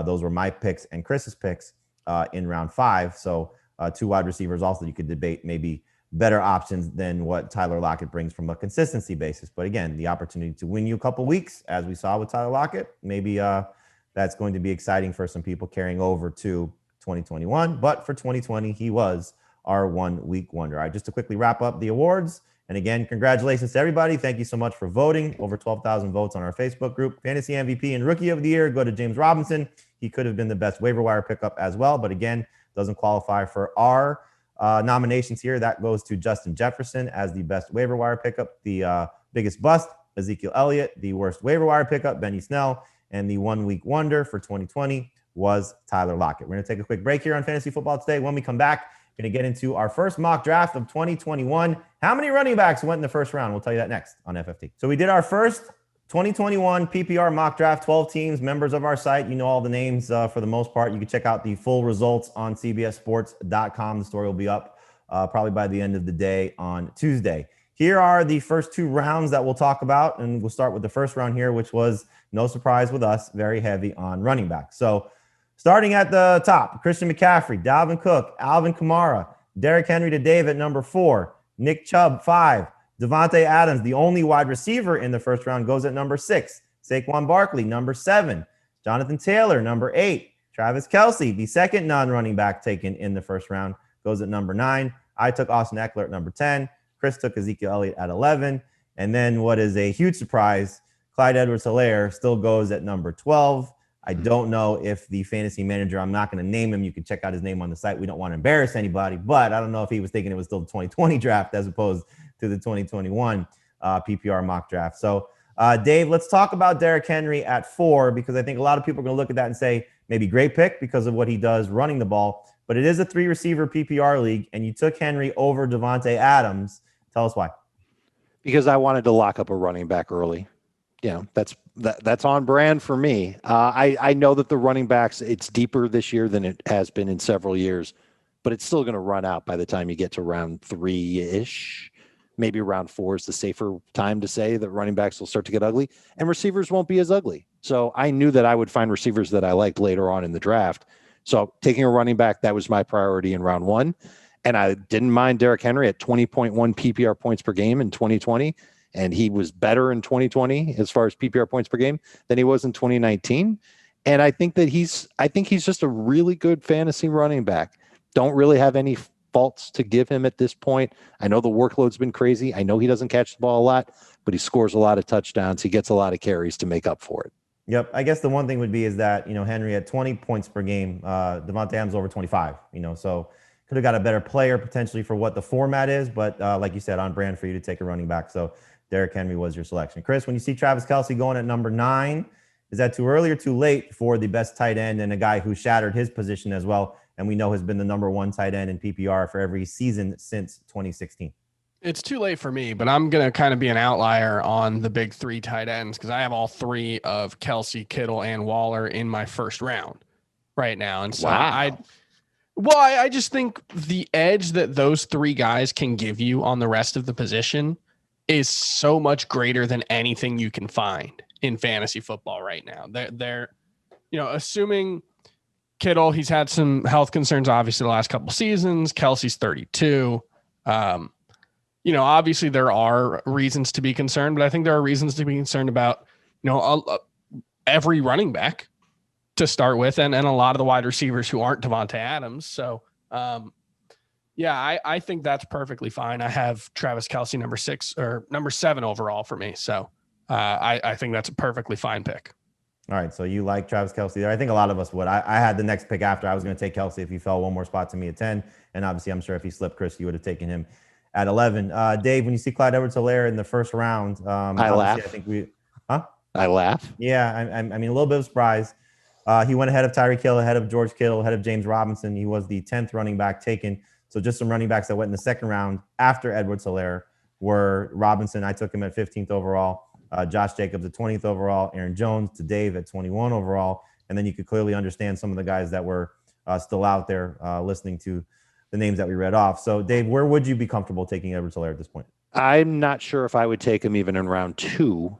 Those were my picks and Chris's picks in round 5. So 2 wide receivers also you could debate maybe better options than what Tyler Lockett brings from a consistency basis. But again, the opportunity to win you a couple weeks, as we saw with Tyler Lockett, maybe that's going to be exciting for some people carrying over to 2021. But for 2020, he was our 1 week wonder. All right, just to quickly wrap up the awards. And again, congratulations to everybody. Thank you so much for voting. Over 12,000 votes on our Facebook group. Fantasy MVP and Rookie of the Year go to James Robinson. He could have been the best waiver wire pickup as well, but again, doesn't qualify for our nominations here. That goes to Justin Jefferson as the best waiver wire pickup. The biggest bust, Ezekiel Elliott. The worst waiver wire pickup, Benny Snell. And the 1 week wonder for 2020 was Tyler Lockett. We're going to take a quick break here on Fantasy Football Today. When we come back, we're going to get into our first mock draft of 2021. How many running backs went in the first round? We'll tell you that next on FFT. So we did our first 2021 PPR mock draft, 12 teams, members of our site. You know all the names for the most part. You can check out the full results on cbssports.com. The story will be up probably by the end of the day on Tuesday. Here are the first two rounds that we'll talk about, and we'll start with the first round here, which was, no surprise with us, very heavy on running back. So starting at the top, Christian McCaffrey, Dalvin Cook, Alvin Kamara, Derrick Henry to Dave at number 4, Nick Chubb 5, Davonte Adams, the only wide receiver in the first round, goes at number 6. Saquon Barkley, number 7. Jonathan Taylor, number 8. Travis Kelce, the second non-running back taken in the first round, goes at number 9. I took Austin Eckler at number 10. Chris took Ezekiel Elliott at 11. And then what is a huge surprise, Clyde Edwards-Hilaire still goes at number 12. I don't know if the fantasy manager, I'm not going to name him. You can check out his name on the site. We don't want to embarrass anybody, but I don't know if he was thinking it was still the 2020 draft as opposed to the 2021 PPR mock draft. So, Dave, let's talk about Derrick Henry at 4, because I think a lot of people are going to look at that and say, maybe great pick because of what he does running the ball, but it is a 3-receiver PPR league, and you took Henry over Davonte Adams. Tell us why. Because I wanted to lock up a running back early. That's on brand for me. I know that the running backs, it's deeper this year than it has been in several years, but it's still going to run out by the time you get to round 3-ish. Maybe round 4 is the safer time to say that running backs will start to get ugly, and receivers won't be as ugly. So I knew that I would find receivers that I liked later on in the draft. So taking a running back, that was my priority in round 1. And I didn't mind Derrick Henry at 20.1 PPR points per game in 2020. And he was better in 2020 as far as PPR points per game than he was in 2019. And I think that he's just a really good fantasy running back. Don't really have any faults to give him at this point. I know the workload's been crazy. I know he doesn't catch the ball a lot, but he scores a lot of touchdowns. He gets a lot of carries to make up for it. Yep. I guess the one thing would be is that, Henry at 20 points per game, Davonte Adams over 25, so could have got a better player potentially for what the format is, but like you said, on brand for you to take a running back. So Derrick Henry was your selection. Chris, when you see Travis Kelce going at number 9, is that too early or too late for the best tight end and a guy who shattered his position as well, and we know has been the number 1 tight end in PPR for every season since 2016? It's too late for me, but I'm going to kind of be an outlier on the big 3 tight ends because I have all 3 of Kelce, Kittle, and Waller in my first round right now. And so wow. I just think the edge that those 3 guys can give you on the rest of the position is so much greater than anything you can find in fantasy football right now. They're assuming Kittle, he's had some health concerns, obviously, the last couple seasons. Kelce's 32. Obviously there are reasons to be concerned, but I think there are reasons to be concerned about, every running back to start with, and a lot of the wide receivers who aren't Davonte Adams. So, I think that's perfectly fine. I have Travis Kelce number 6 or number 7 overall for me. So I think that's a perfectly fine pick. All right. So you like Travis Kelce there. I think a lot of us would. I had the next pick after. I was going to take Kelce if he fell one more spot to me at 10. And obviously, I'm sure if he slipped, Chris, you would have taken him at 11. Dave, when you see Clyde Edwards-Hilaire in the first round, I laugh. I laugh. Yeah. I mean, a little bit of surprise. He went ahead of Tyreek Hill, ahead of George Kittle, ahead of James Robinson. He was the 10th running back taken. So just some running backs that went in the second round after Edwards-Hilaire were Robinson. I took him at 15th overall. Josh Jacobs at 20th overall. Aaron Jones to Dave at 21 overall. And then you could clearly understand some of the guys that were still out there listening to the names that we read off. So, Dave, where would you be comfortable taking Edwards-Hilaire at this point? I'm not sure if I would take him even in round 2.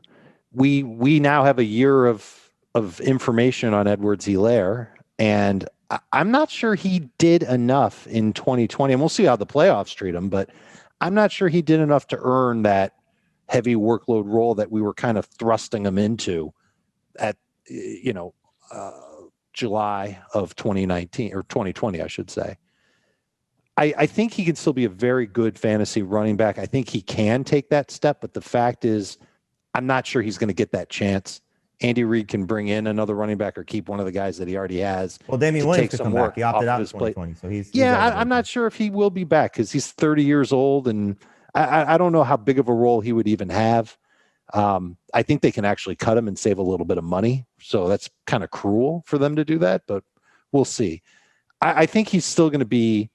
We now have a year of information on Edwards-Hilaire, and I'm not sure he did enough in 2020. And we'll see how the playoffs treat him, but I'm not sure he did enough to earn that heavy workload role that we were kind of thrusting him into at, July of 2019 or 2020, I should say. I think he can still be a very good fantasy running back. I think he can take that step, but the fact is, I'm not sure he's going to get that chance. Andy Reid can bring in another running back or keep one of the guys that he already has. Well, Damian Williams could come back. He opted out in 2020, so he's I'm not sure if he will be back because he's 30 years old, and I don't know how big of a role he would even have. I think they can actually cut him and save a little bit of money, so that's kind of cruel for them to do that, but we'll see. I think he's still going to be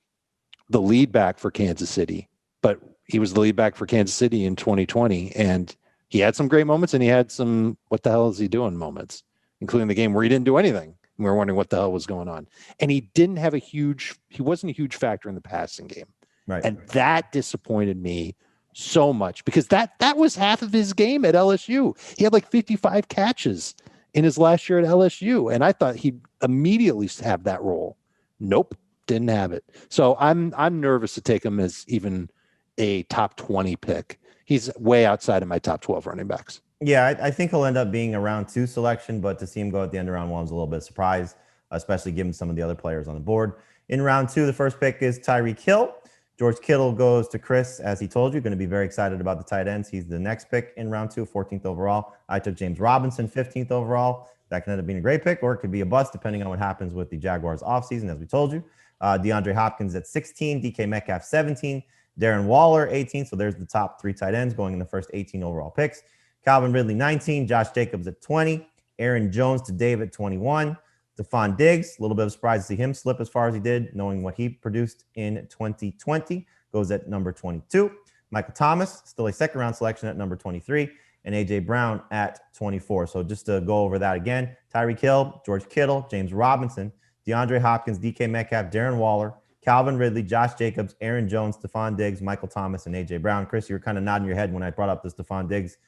the lead back for Kansas City, but he was the lead back for Kansas City in 2020, and he had some great moments and he had some what the hell is he doing moments, including the game where he didn't do anything. We were wondering what the hell was going on. And he wasn't a huge factor in the passing game. Right. And that disappointed me so much because that was half of his game at LSU. He had like 55 catches in his last year at LSU. And I thought he'd immediately have that role. Nope, didn't have it. So I'm nervous to take him as even a top 20 pick. He's way outside of my top 12 running backs. Yeah, I think he'll end up being a round 2 selection, but to see him go at the end of round 1 was a little bit surprised, especially given some of the other players on the board. In round 2, the first pick is Tyreek Hill. George Kittle goes to Chris, as he told you. Going to be very excited about the tight ends. He's the next pick in round 2, 14th overall. I took James Robinson, 15th overall. That can end up being a great pick, or it could be a bust, depending on what happens with the Jaguars offseason, as we told you. DeAndre Hopkins at 16, DK Metcalf 17, Darren Waller 18. So there's the top 3 tight ends going in the first 18 overall picks. Calvin Ridley 19, Josh Jacobs at 20, Aaron Jones to Dave at 21. Stephon Diggs, a little bit of a surprise to see him slip as far as he did, knowing what he produced in 2020, goes at number 22. Michael Thomas, still a second-round selection at number 23, and A.J. Brown at 24. So just to go over that again, Tyreek Hill, George Kittle, James Robinson, DeAndre Hopkins, DK Metcalf, Darren Waller, Calvin Ridley, Josh Jacobs, Aaron Jones, Stephon Diggs, Michael Thomas, and A.J. Brown. Chris, you were kind of nodding your head when I brought up the Stephon Diggs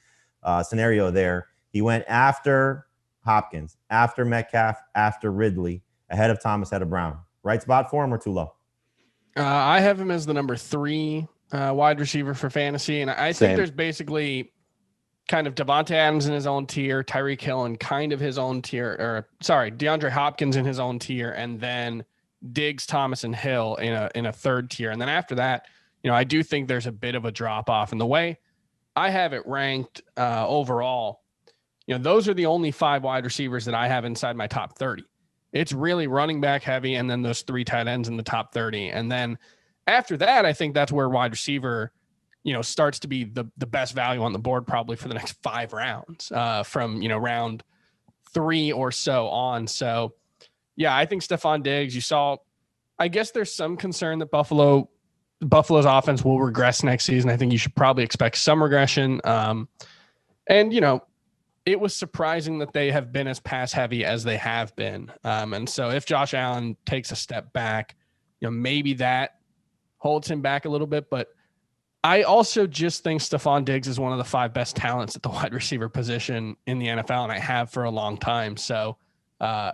scenario there. He went after Hopkins, after Metcalf, after Ridley, ahead of Thomas, ahead of Brown. Right spot for him or too low? I have him as the number 3 wide receiver for fantasy. And I think there's basically kind of Davonte Adams in his own tier, Tyreek Hill in kind of his own tier, DeAndre Hopkins in his own tier, and then Diggs, Thomas, and Hill in a third tier. And then after that, I do think there's a bit of a drop off in the way I have it ranked overall. Those are the only 5 wide receivers that I have inside my top 30. It's really running back heavy, and then those 3 tight ends in the top 30. And then after that, I think that's where wide receiver, starts to be the best value on the board probably for the next 5 rounds from, round 3 or so on. So, yeah, I think Stephon Diggs, you saw, I guess there's some concern that Buffalo's offense will regress next season. I think you should probably expect some regression. And, it was surprising that they have been as pass heavy as they have been. And so if Josh Allen takes a step back, maybe that holds him back a little bit. But I also just think Stephon Diggs is one of the 5 best talents at the wide receiver position in the NFL, and I have for a long time. So a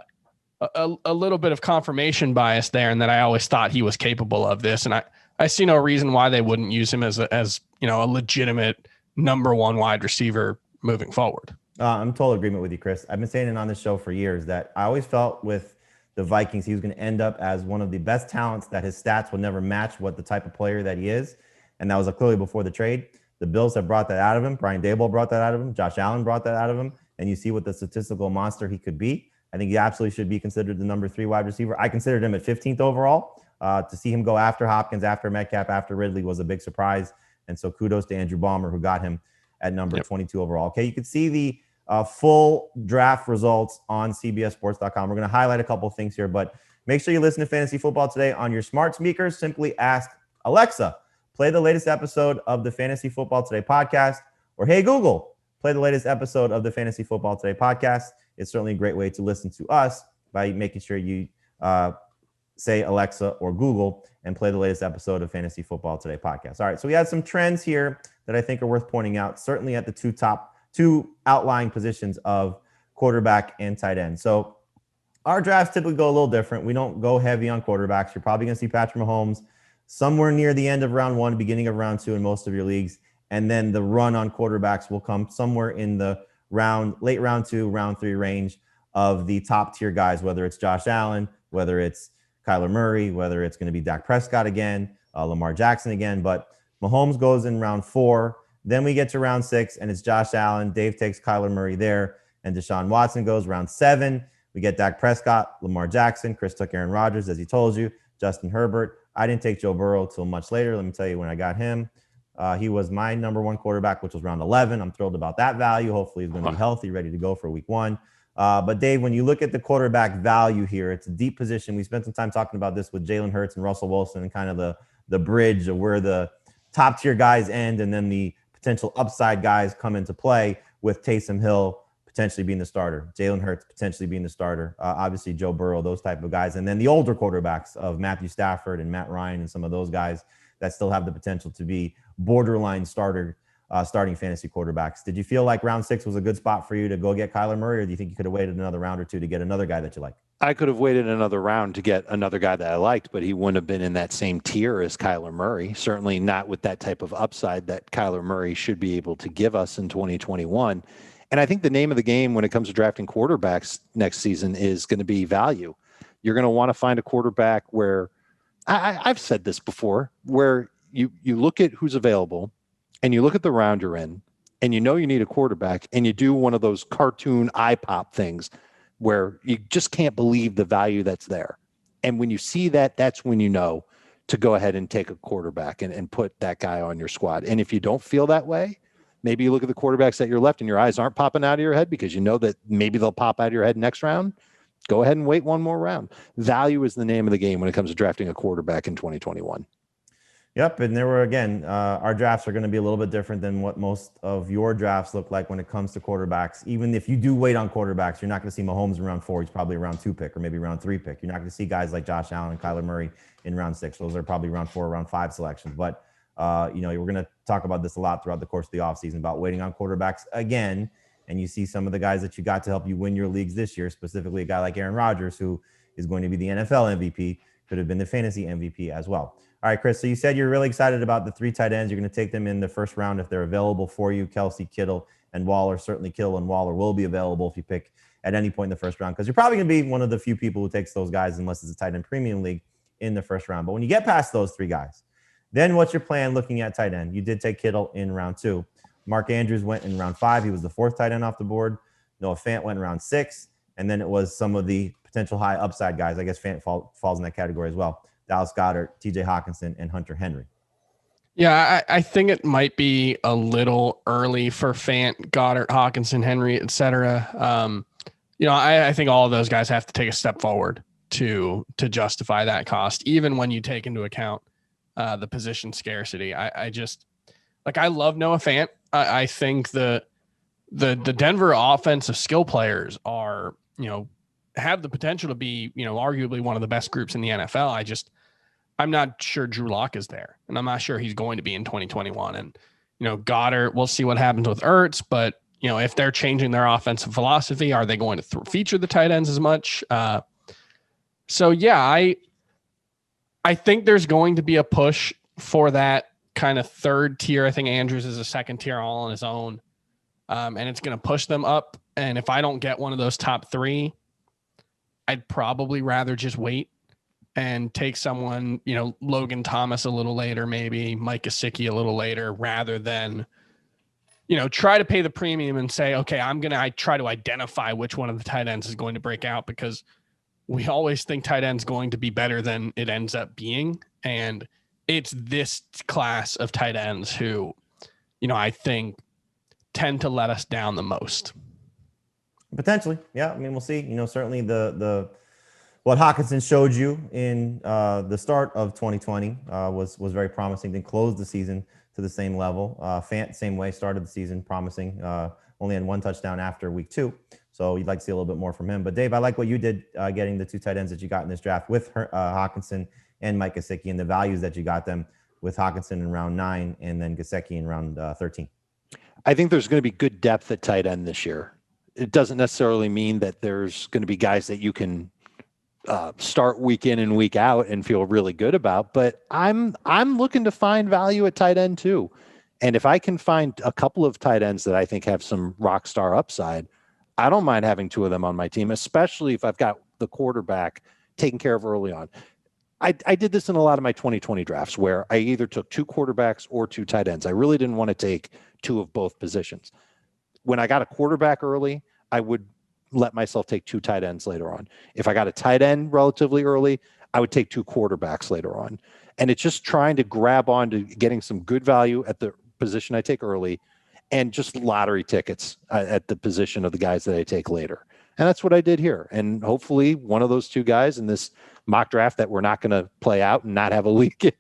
little bit of confirmation bias there, and that I always thought he was capable of this. And I see no reason why they wouldn't use him as a legitimate number 1 wide receiver moving forward. I'm in total agreement with you, Chris. I've been saying it on this show for years that I always felt with the Vikings, he was going to end up as one of the best talents, that his stats would never match what the type of player that he is. And that was clearly before the trade. The Bills have brought that out of him. Brian Daboll brought that out of him. Josh Allen brought that out of him. And you see what the statistical monster he could be. I think he absolutely should be considered the number 3 wide receiver. I considered him at 15th overall. To see him go after Hopkins, after Metcalf, after Ridley was a big surprise. And so kudos to Andrew Ballmer, who got him at number 22 overall. Okay, you can see the full draft results on CBSSports.com. We're going to highlight a couple of things here, but make sure you listen to Fantasy Football Today on your smart speakers. Simply ask Alexa, play the latest episode of the Fantasy Football Today podcast, or hey, Google, play the latest episode of the Fantasy Football Today podcast. It's certainly a great way to listen to us by making sure you say Alexa or Google and play the latest episode of Fantasy Football Today podcast. All right, so we had some trends here that I think are worth pointing out, certainly at the two outlying positions of quarterback and tight end. So our drafts typically go a little different. We don't go heavy on quarterbacks. You're probably going to see Patrick Mahomes somewhere near the end of round 1, beginning of round 2 in most of your leagues. And then the run on quarterbacks will come somewhere in the late round 2, round 3 range of the top tier guys, whether it's Josh Allen, whether it's Kyler Murray, whether it's going to be Dak Prescott again, Lamar Jackson again. But Mahomes goes in round 4. Then we get to round 6, and it's Josh Allen. Dave takes Kyler Murray there, and Deshaun Watson goes round 7. We get Dak Prescott, Lamar Jackson. Chris took Aaron Rodgers, as he told you. Justin Herbert. I didn't take Joe Burrow till much later. Let me tell you when I got him. He was my number 1 quarterback, which was round 11. I'm thrilled about that value. Hopefully he's going to be healthy, ready to go for week 1. But Dave, when you look at the quarterback value here, it's a deep position. We spent some time talking about this with Jalen Hurts and Russell Wilson and kind of the bridge of where the top tier guys end and then the potential upside guys come into play with Taysom Hill potentially being the starter, Jalen Hurts potentially being the starter, obviously Joe Burrow, those type of guys. And then the older quarterbacks of Matthew Stafford and Matt Ryan and some of those guys that still have the potential to be borderline starting fantasy quarterbacks. Did you feel like round 6 was a good spot for you to go get Kyler Murray, or do you think you could have waited another round or two to get another guy that you like? I could have waited another round to get another guy that I liked, but he wouldn't have been in that same tier as Kyler Murray. Certainly not with that type of upside that Kyler Murray should be able to give us in 2021. And I think the name of the game when it comes to drafting quarterbacks next season is going to be value. You're going to want to find a quarterback where I've said this before, where you look at who's available and you look at the round you're in and you know you need a quarterback and you do one of those cartoon eye pop things where you just can't believe the value that's there. And when you see that, that's when you know to go ahead and take a quarterback and put that guy on your squad. And if you don't feel that way, maybe you look at the quarterbacks at your left and your eyes aren't popping out of your head because you know that maybe they'll pop out of your head next round. Go ahead and wait one more round. Value is the name of the game when it comes to drafting a quarterback in 2021. Yep. And there were, again, our drafts are going to be a little bit different than what most of your drafts look like when it comes to quarterbacks. Even if you do wait on quarterbacks, you're not going to see Mahomes in round 4. He's probably a round 2 pick or maybe round 3 pick. You're not going to see guys like Josh Allen and Kyler Murray in round 6. Those are probably round 4 or round 5 selections. But, we're going to talk about this a lot throughout the course of the offseason about waiting on quarterbacks again. And you see some of the guys that you got to help you win your leagues this year, specifically a guy like Aaron Rodgers, who is going to be the NFL MVP, could have been the fantasy MVP as well. All right, Chris, so you said you're really excited about the 3 tight ends. You're going to take them in the first round if they're available for you. Kelsey, Kittle, and Waller. Certainly Kittle and Waller will be available if you pick at any point in the first round, because you're probably going to be one of the few people who takes those guys unless it's a tight end premium league in the first round. But when you get past those 3 guys, then what's your plan looking at tight end? You did take Kittle in round 2. Mark Andrews went in round 5. He was the 4th tight end off the board. Noah Fant went in round 6. And then it was some of the potential high upside guys. I guess Fant falls in that category as well. Dallas Goedert, TJ Hawkinson, and Hunter Henry. Yeah, I think it might be a little early for Fant, Goddard, Hawkinson, Henry, et cetera. I think all of those guys have to take a step forward to justify that cost, even when you take into account the position scarcity. I love Noah Fant. I think the Denver offensive skill players are, have the potential to be, arguably one of the best groups in the NFL. I'm not sure Drew Lock is there, and I'm not sure he's going to be in 2021. And, Goddard, we'll see what happens with Ertz, but, if they're changing their offensive philosophy, are they going to feature the tight ends as much? I think there's going to be a push for that kind of third tier. I think Andrews is a second tier all on his own. And it's going to push them up. And if I don't get one of those top 3, I'd probably rather just wait and take someone, Logan Thomas a little later, maybe Mike Gesicki a little later, rather than, try to pay the premium and say, okay, I try to identify which one of the tight ends is going to break out, because we always think tight end's going to be better than it ends up being. And it's this class of tight ends who, I think tend to let us down the most. Potentially. Yeah. I mean, we'll see. Certainly what Hawkinson showed you in the start of 2020 was very promising. Then closed the season to the same level. Fant, same way, started the season promising. Only had 1 touchdown after week 2. So you'd like to see a little bit more from him. But Dave, I like what you did getting the 2 tight ends that you got in this draft with Hawkinson and Mike Gesicki, and the values that you got them with Hawkinson in round 9 and then Gesicki in round 13. I think there's going to be good depth at tight end this year. It doesn't necessarily mean that there's going to be guys that you can start week in and week out and feel really good about, but I'm looking to find value at tight end too. And if I can find a couple of tight ends that I think have some rock star upside, I don't mind having 2 of them on my team, especially if I've got the quarterback taken care of early on. I did this in a lot of my 2020 drafts where I either took 2 quarterbacks or 2 tight ends. I really didn't want to take 2 of both positions. When I got a quarterback early, I would let myself take 2 tight ends later on. If I got a tight end relatively early, I would take 2 quarterbacks later on. And it's just trying to grab on to getting some good value at the position I take early and just lottery tickets at the position of the guys that I take later. And that's what I did here. And hopefully one of those two guys in this mock draft that we're not going to play out and not have a leak in,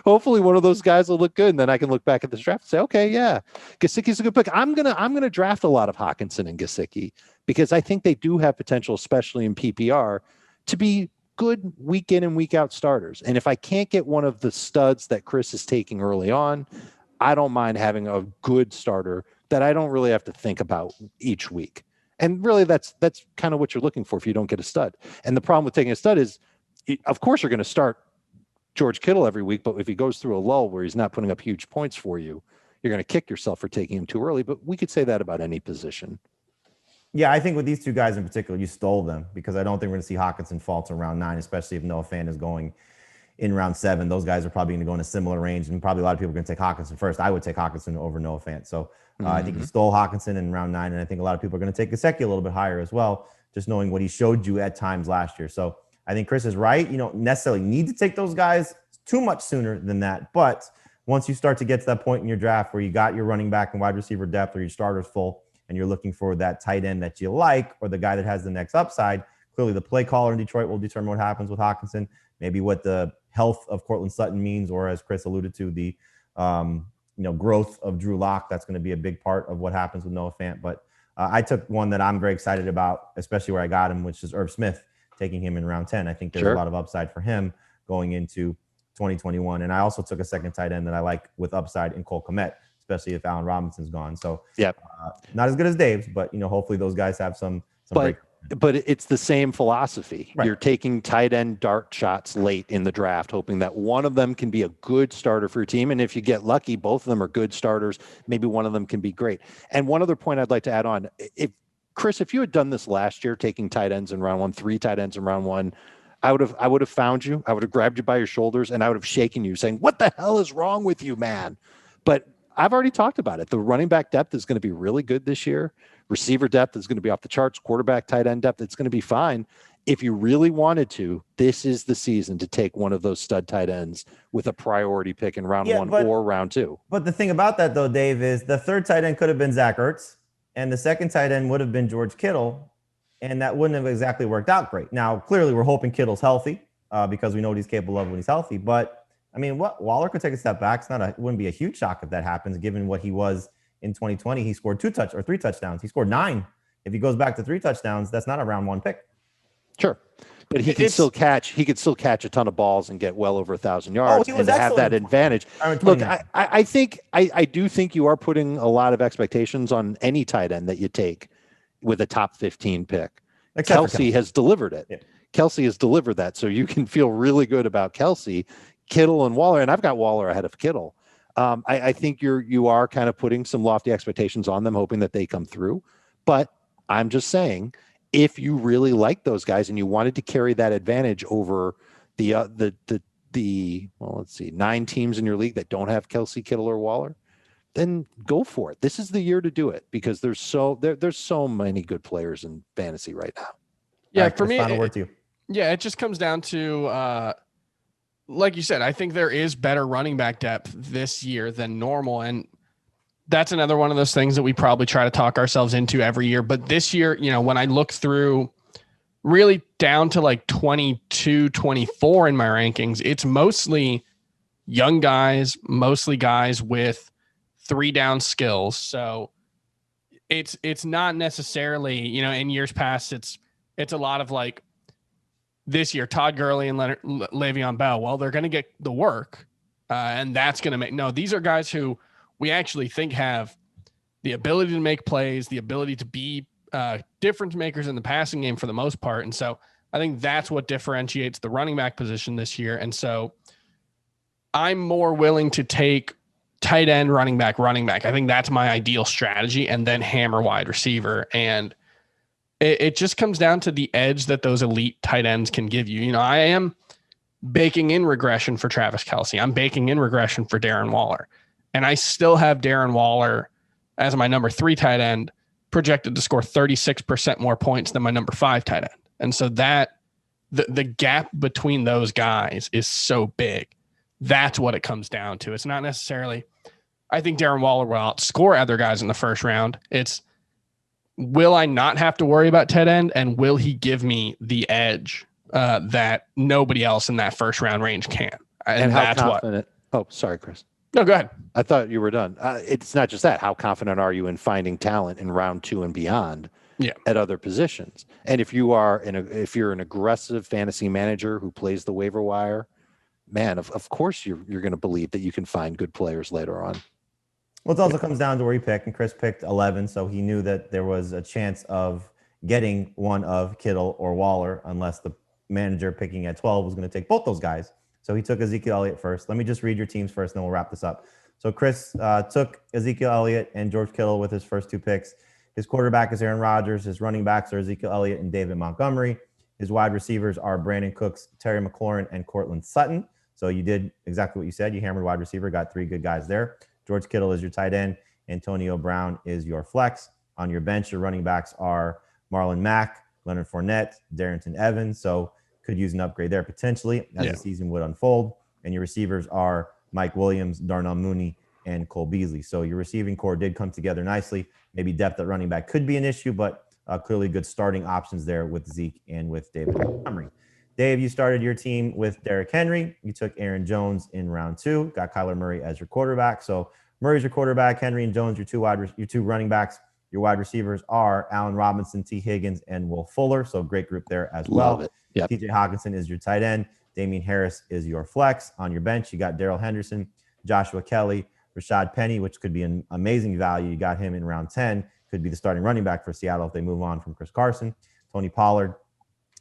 hopefully one of those guys will look good. And then I can look back at this draft and say, okay, yeah, Gesicki's a good pick. I'm going to draft a lot of Hockenson and Gesicki because I think they do have potential, especially in PPR, to be good week in and week out starters. And if I can't get one of the studs that Chris is taking early on, I don't mind having a good starter that I don't really have to think about each week. And really that's kind of what you're looking for if you don't get a stud. And the problem with taking a stud is, of course, you're going to start George Kittle every week, but if he goes through a lull where he's not putting up huge points for you, you're going to kick yourself for taking him too early. But we could say that about any position. Yeah, I think with these two guys in particular, you stole them because I don't think we're going to see Hockenson fall to round 9, especially if Noah Fant is going in round 7. Those guys are probably going to go in a similar range, and probably a lot of people are going to take Hockenson first. I would take Hockenson over Noah Fant. So I think you stole Hockenson in round 9, and I think a lot of people are going to take Gesicki a little bit higher as well, just knowing what he showed you at times last year. So I think Chris is right. You don't necessarily need to take those guys too much sooner than that, but once you start to get to that point in your draft where you got your running back and wide receiver depth or your starters full, and you're looking for that tight end that you like or the guy that has the next upside, clearly the play caller in Detroit will determine what happens with Hockenson, maybe what the health of Cortland Sutton means, or as Chris alluded to, the growth of Drew Lock. That's going to be a big part of what happens with Noah Fant. But I took one that I'm very excited about, especially where I got him, which is Irv Smith, taking him in round 10. I think there's a lot of upside for him going into 2021. And I also took a second tight end that I like with upside in Cole Kmet, especially if Allen Robinson's gone. So not as good as Dave's, but hopefully those guys have some break. But it's the same philosophy. Right. You're taking tight end dart shots late in the draft, hoping that one of them can be a good starter for your team. And if you get lucky, both of them are good starters. Maybe one of them can be great. And one other point I'd like to add on, if you had done this last year, taking tight ends in round 1, 3 tight ends in round 1, I would have found you. I would have grabbed you by your shoulders and I would have shaken you saying, what the hell is wrong with you, man? But I've already talked about it. The running back depth is going to be really good this year. Receiver depth is going to be off the charts. Quarterback, tight end depth, it's going to be fine. If you really wanted to, this is the season to take one of those stud tight ends with a priority pick in round 1 or round 2. But the thing about that, though, Dave, is the third tight end could have been Zach Ertz, and the second tight end would have been George Kittle, and that wouldn't have exactly worked out great. Now, clearly, we're hoping Kittle's healthy because we know what he's capable of when he's healthy. But I mean, Waller could take a step back. It wouldn't be a huge shock if that happens, given what he was in 2020. He scored 3 touchdowns. He scored 9. If he goes back to 3 touchdowns, that's not a round 1 pick. Sure, but he could still catch. He could still catch a ton of balls and get well over 1,000 yards and have that advantage. Look, I think I do think you are putting a lot of expectations on any tight end that you take with a top 15 pick. Kelsey has delivered it. Yeah. Kelsey has delivered that, so you can feel really good about Kelsey, Kittle, and Waller. And I've got Waller ahead of Kittle. I think you are kind of putting some lofty expectations on them, hoping that they come through. But I'm just saying, if you really like those guys and you wanted to carry that advantage over the 9 teams in your league that don't have Kelsey, Kittle, or Waller, then go for it. This is the year to do it because there's so many good players in fantasy right now. Yeah, right, for me, it just comes down to like you said, I think there is better running back depth this year than normal. And that's another one of those things that we probably try to talk ourselves into every year. But this year, when I look through really down to like 22, 24 in my rankings, it's mostly young guys, mostly guys with 3 down skills. So it's not necessarily, in years past, it's a lot of like, this year, Todd Gurley and Le'Veon Bell, well, they're going to get the work, and that's going to make – no, these are guys who we actually think have the ability to make plays, the ability to be difference makers in the passing game for the most part. And so I think that's what differentiates the running back position this year. And so I'm more willing to take tight end, running back. I think that's my ideal strategy, and then hammer wide receiver. And it just comes down to the edge that those elite tight ends can give you. I am baking in regression for Travis Kelce. I'm baking in regression for Darren Waller. And I still have Darren Waller as my number 3 tight end projected to score 36% more points than my number 5 tight end. And so that the gap between those guys is so big. That's what it comes down to. It's not necessarily, I think Darren Waller will outscore other guys in the first round. It's will I not have to worry about tight end, and will he give me the edge that nobody else in that first round range can? And how confident? Oh, sorry, Chris. No, go ahead. I thought you were done. It's not just that. How confident are you in finding talent in round 2 and beyond? Yeah. At other positions, and if you're an aggressive fantasy manager who plays the waiver wire, man, of course you're going to believe that you can find good players later on. Well, it also comes down to where you pick, and Chris picked 11, so he knew that there was a chance of getting one of Kittle or Waller, unless the manager picking at 12 was going to take both those guys. So he took Ezekiel Elliott first. Let me just read your teams first, and then we'll wrap this up. So Chris took Ezekiel Elliott and George Kittle with his first 2 picks. His quarterback is Aaron Rodgers. His running backs are Ezekiel Elliott and David Montgomery. His wide receivers are Brandon Cooks, Terry McLaurin, and Cortland Sutton. So you did exactly what you said. You hammered wide receiver, got 3 good guys there. George Kittle is your tight end. Antonio Brown is your flex. On your bench, your running backs are Marlon Mack, Leonard Fournette, Darrington Evans. So could use an upgrade there potentially as the season would unfold. And your receivers are Mike Williams, Darnell Mooney, and Cole Beasley. So your receiving core did come together nicely. Maybe depth at running back could be an issue, but clearly good starting options there with Zeke and with David Montgomery. Dave, you started your team with Derrick Henry. You took Aaron Jones in round 2, got Kyler Murray as your quarterback. So Murray's your quarterback, Henry and Jones, your two running backs. Your wide receivers are Allen Robinson, T. Higgins, and Will Fuller. So great group there as well. Love it. Yep. TJ Hawkinson is your tight end. Damian Harris is your flex. On your bench, you got Darrell Henderson, Joshua Kelly, Rashad Penny, which could be an amazing value. You got him in round 10. Could be the starting running back for Seattle if they move on from Chris Carson. Tony Pollard,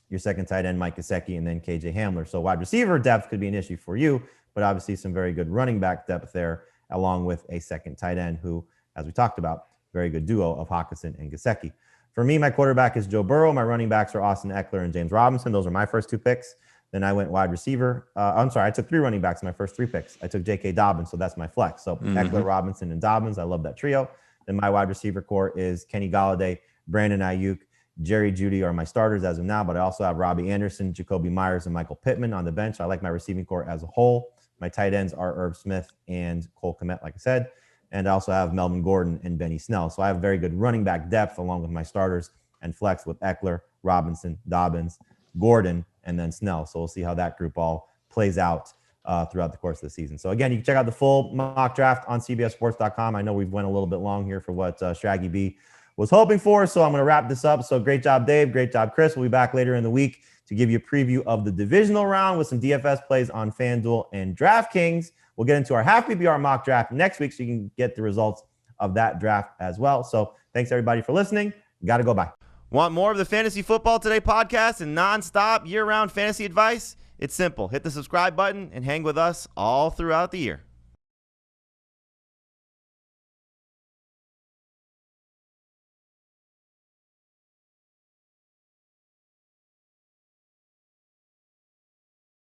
your second tight end, Mike Gesicki, and then KJ Hamler. So wide receiver depth could be an issue for you, but obviously some very good running back depth there, along with a second tight end who, as we talked about, very good duo of Hawkinson and Gesicki. For me, my quarterback is Joe Burrow. My running backs are Austin Eckler and James Robinson. Those are my first 2 picks. Then I went wide receiver. I took 3 running backs in my first 3 picks. I took J.K. Dobbins, so that's my flex. So Eckler, Robinson, and Dobbins. I love that trio. Then my wide receiver core is Kenny Golladay, Brandon Ayuk, Jerry Jeudy are my starters as of now, but I also have Robbie Anderson, Jacoby Myers, and Michael Pittman on the bench. I like my receiving core as a whole. My tight ends are Irv Smith and Cole Kmet, like I said. And I also have Melvin Gordon and Benny Snell. So I have very good running back depth along with my starters and flex with Eckler, Robinson, Dobbins, Gordon, and then Snell. So we'll see how that group all plays out throughout the course of the season. So again, you can check out the full mock draft on CBSSports.com. I know we've went a little bit long here for what Shaggy B was hoping for. So I'm going to wrap this up. So great job, Dave. Great job, Chris. We'll be back later in the week to give you a preview of the divisional round with some DFS plays on FanDuel and DraftKings. We'll get into our half PPR mock draft next week so you can get the results of that draft as well. So thanks everybody for listening. Got to go. Bye. Want more of the Fantasy Football Today podcast and nonstop year-round fantasy advice? It's simple. Hit the subscribe button and hang with us all throughout the year.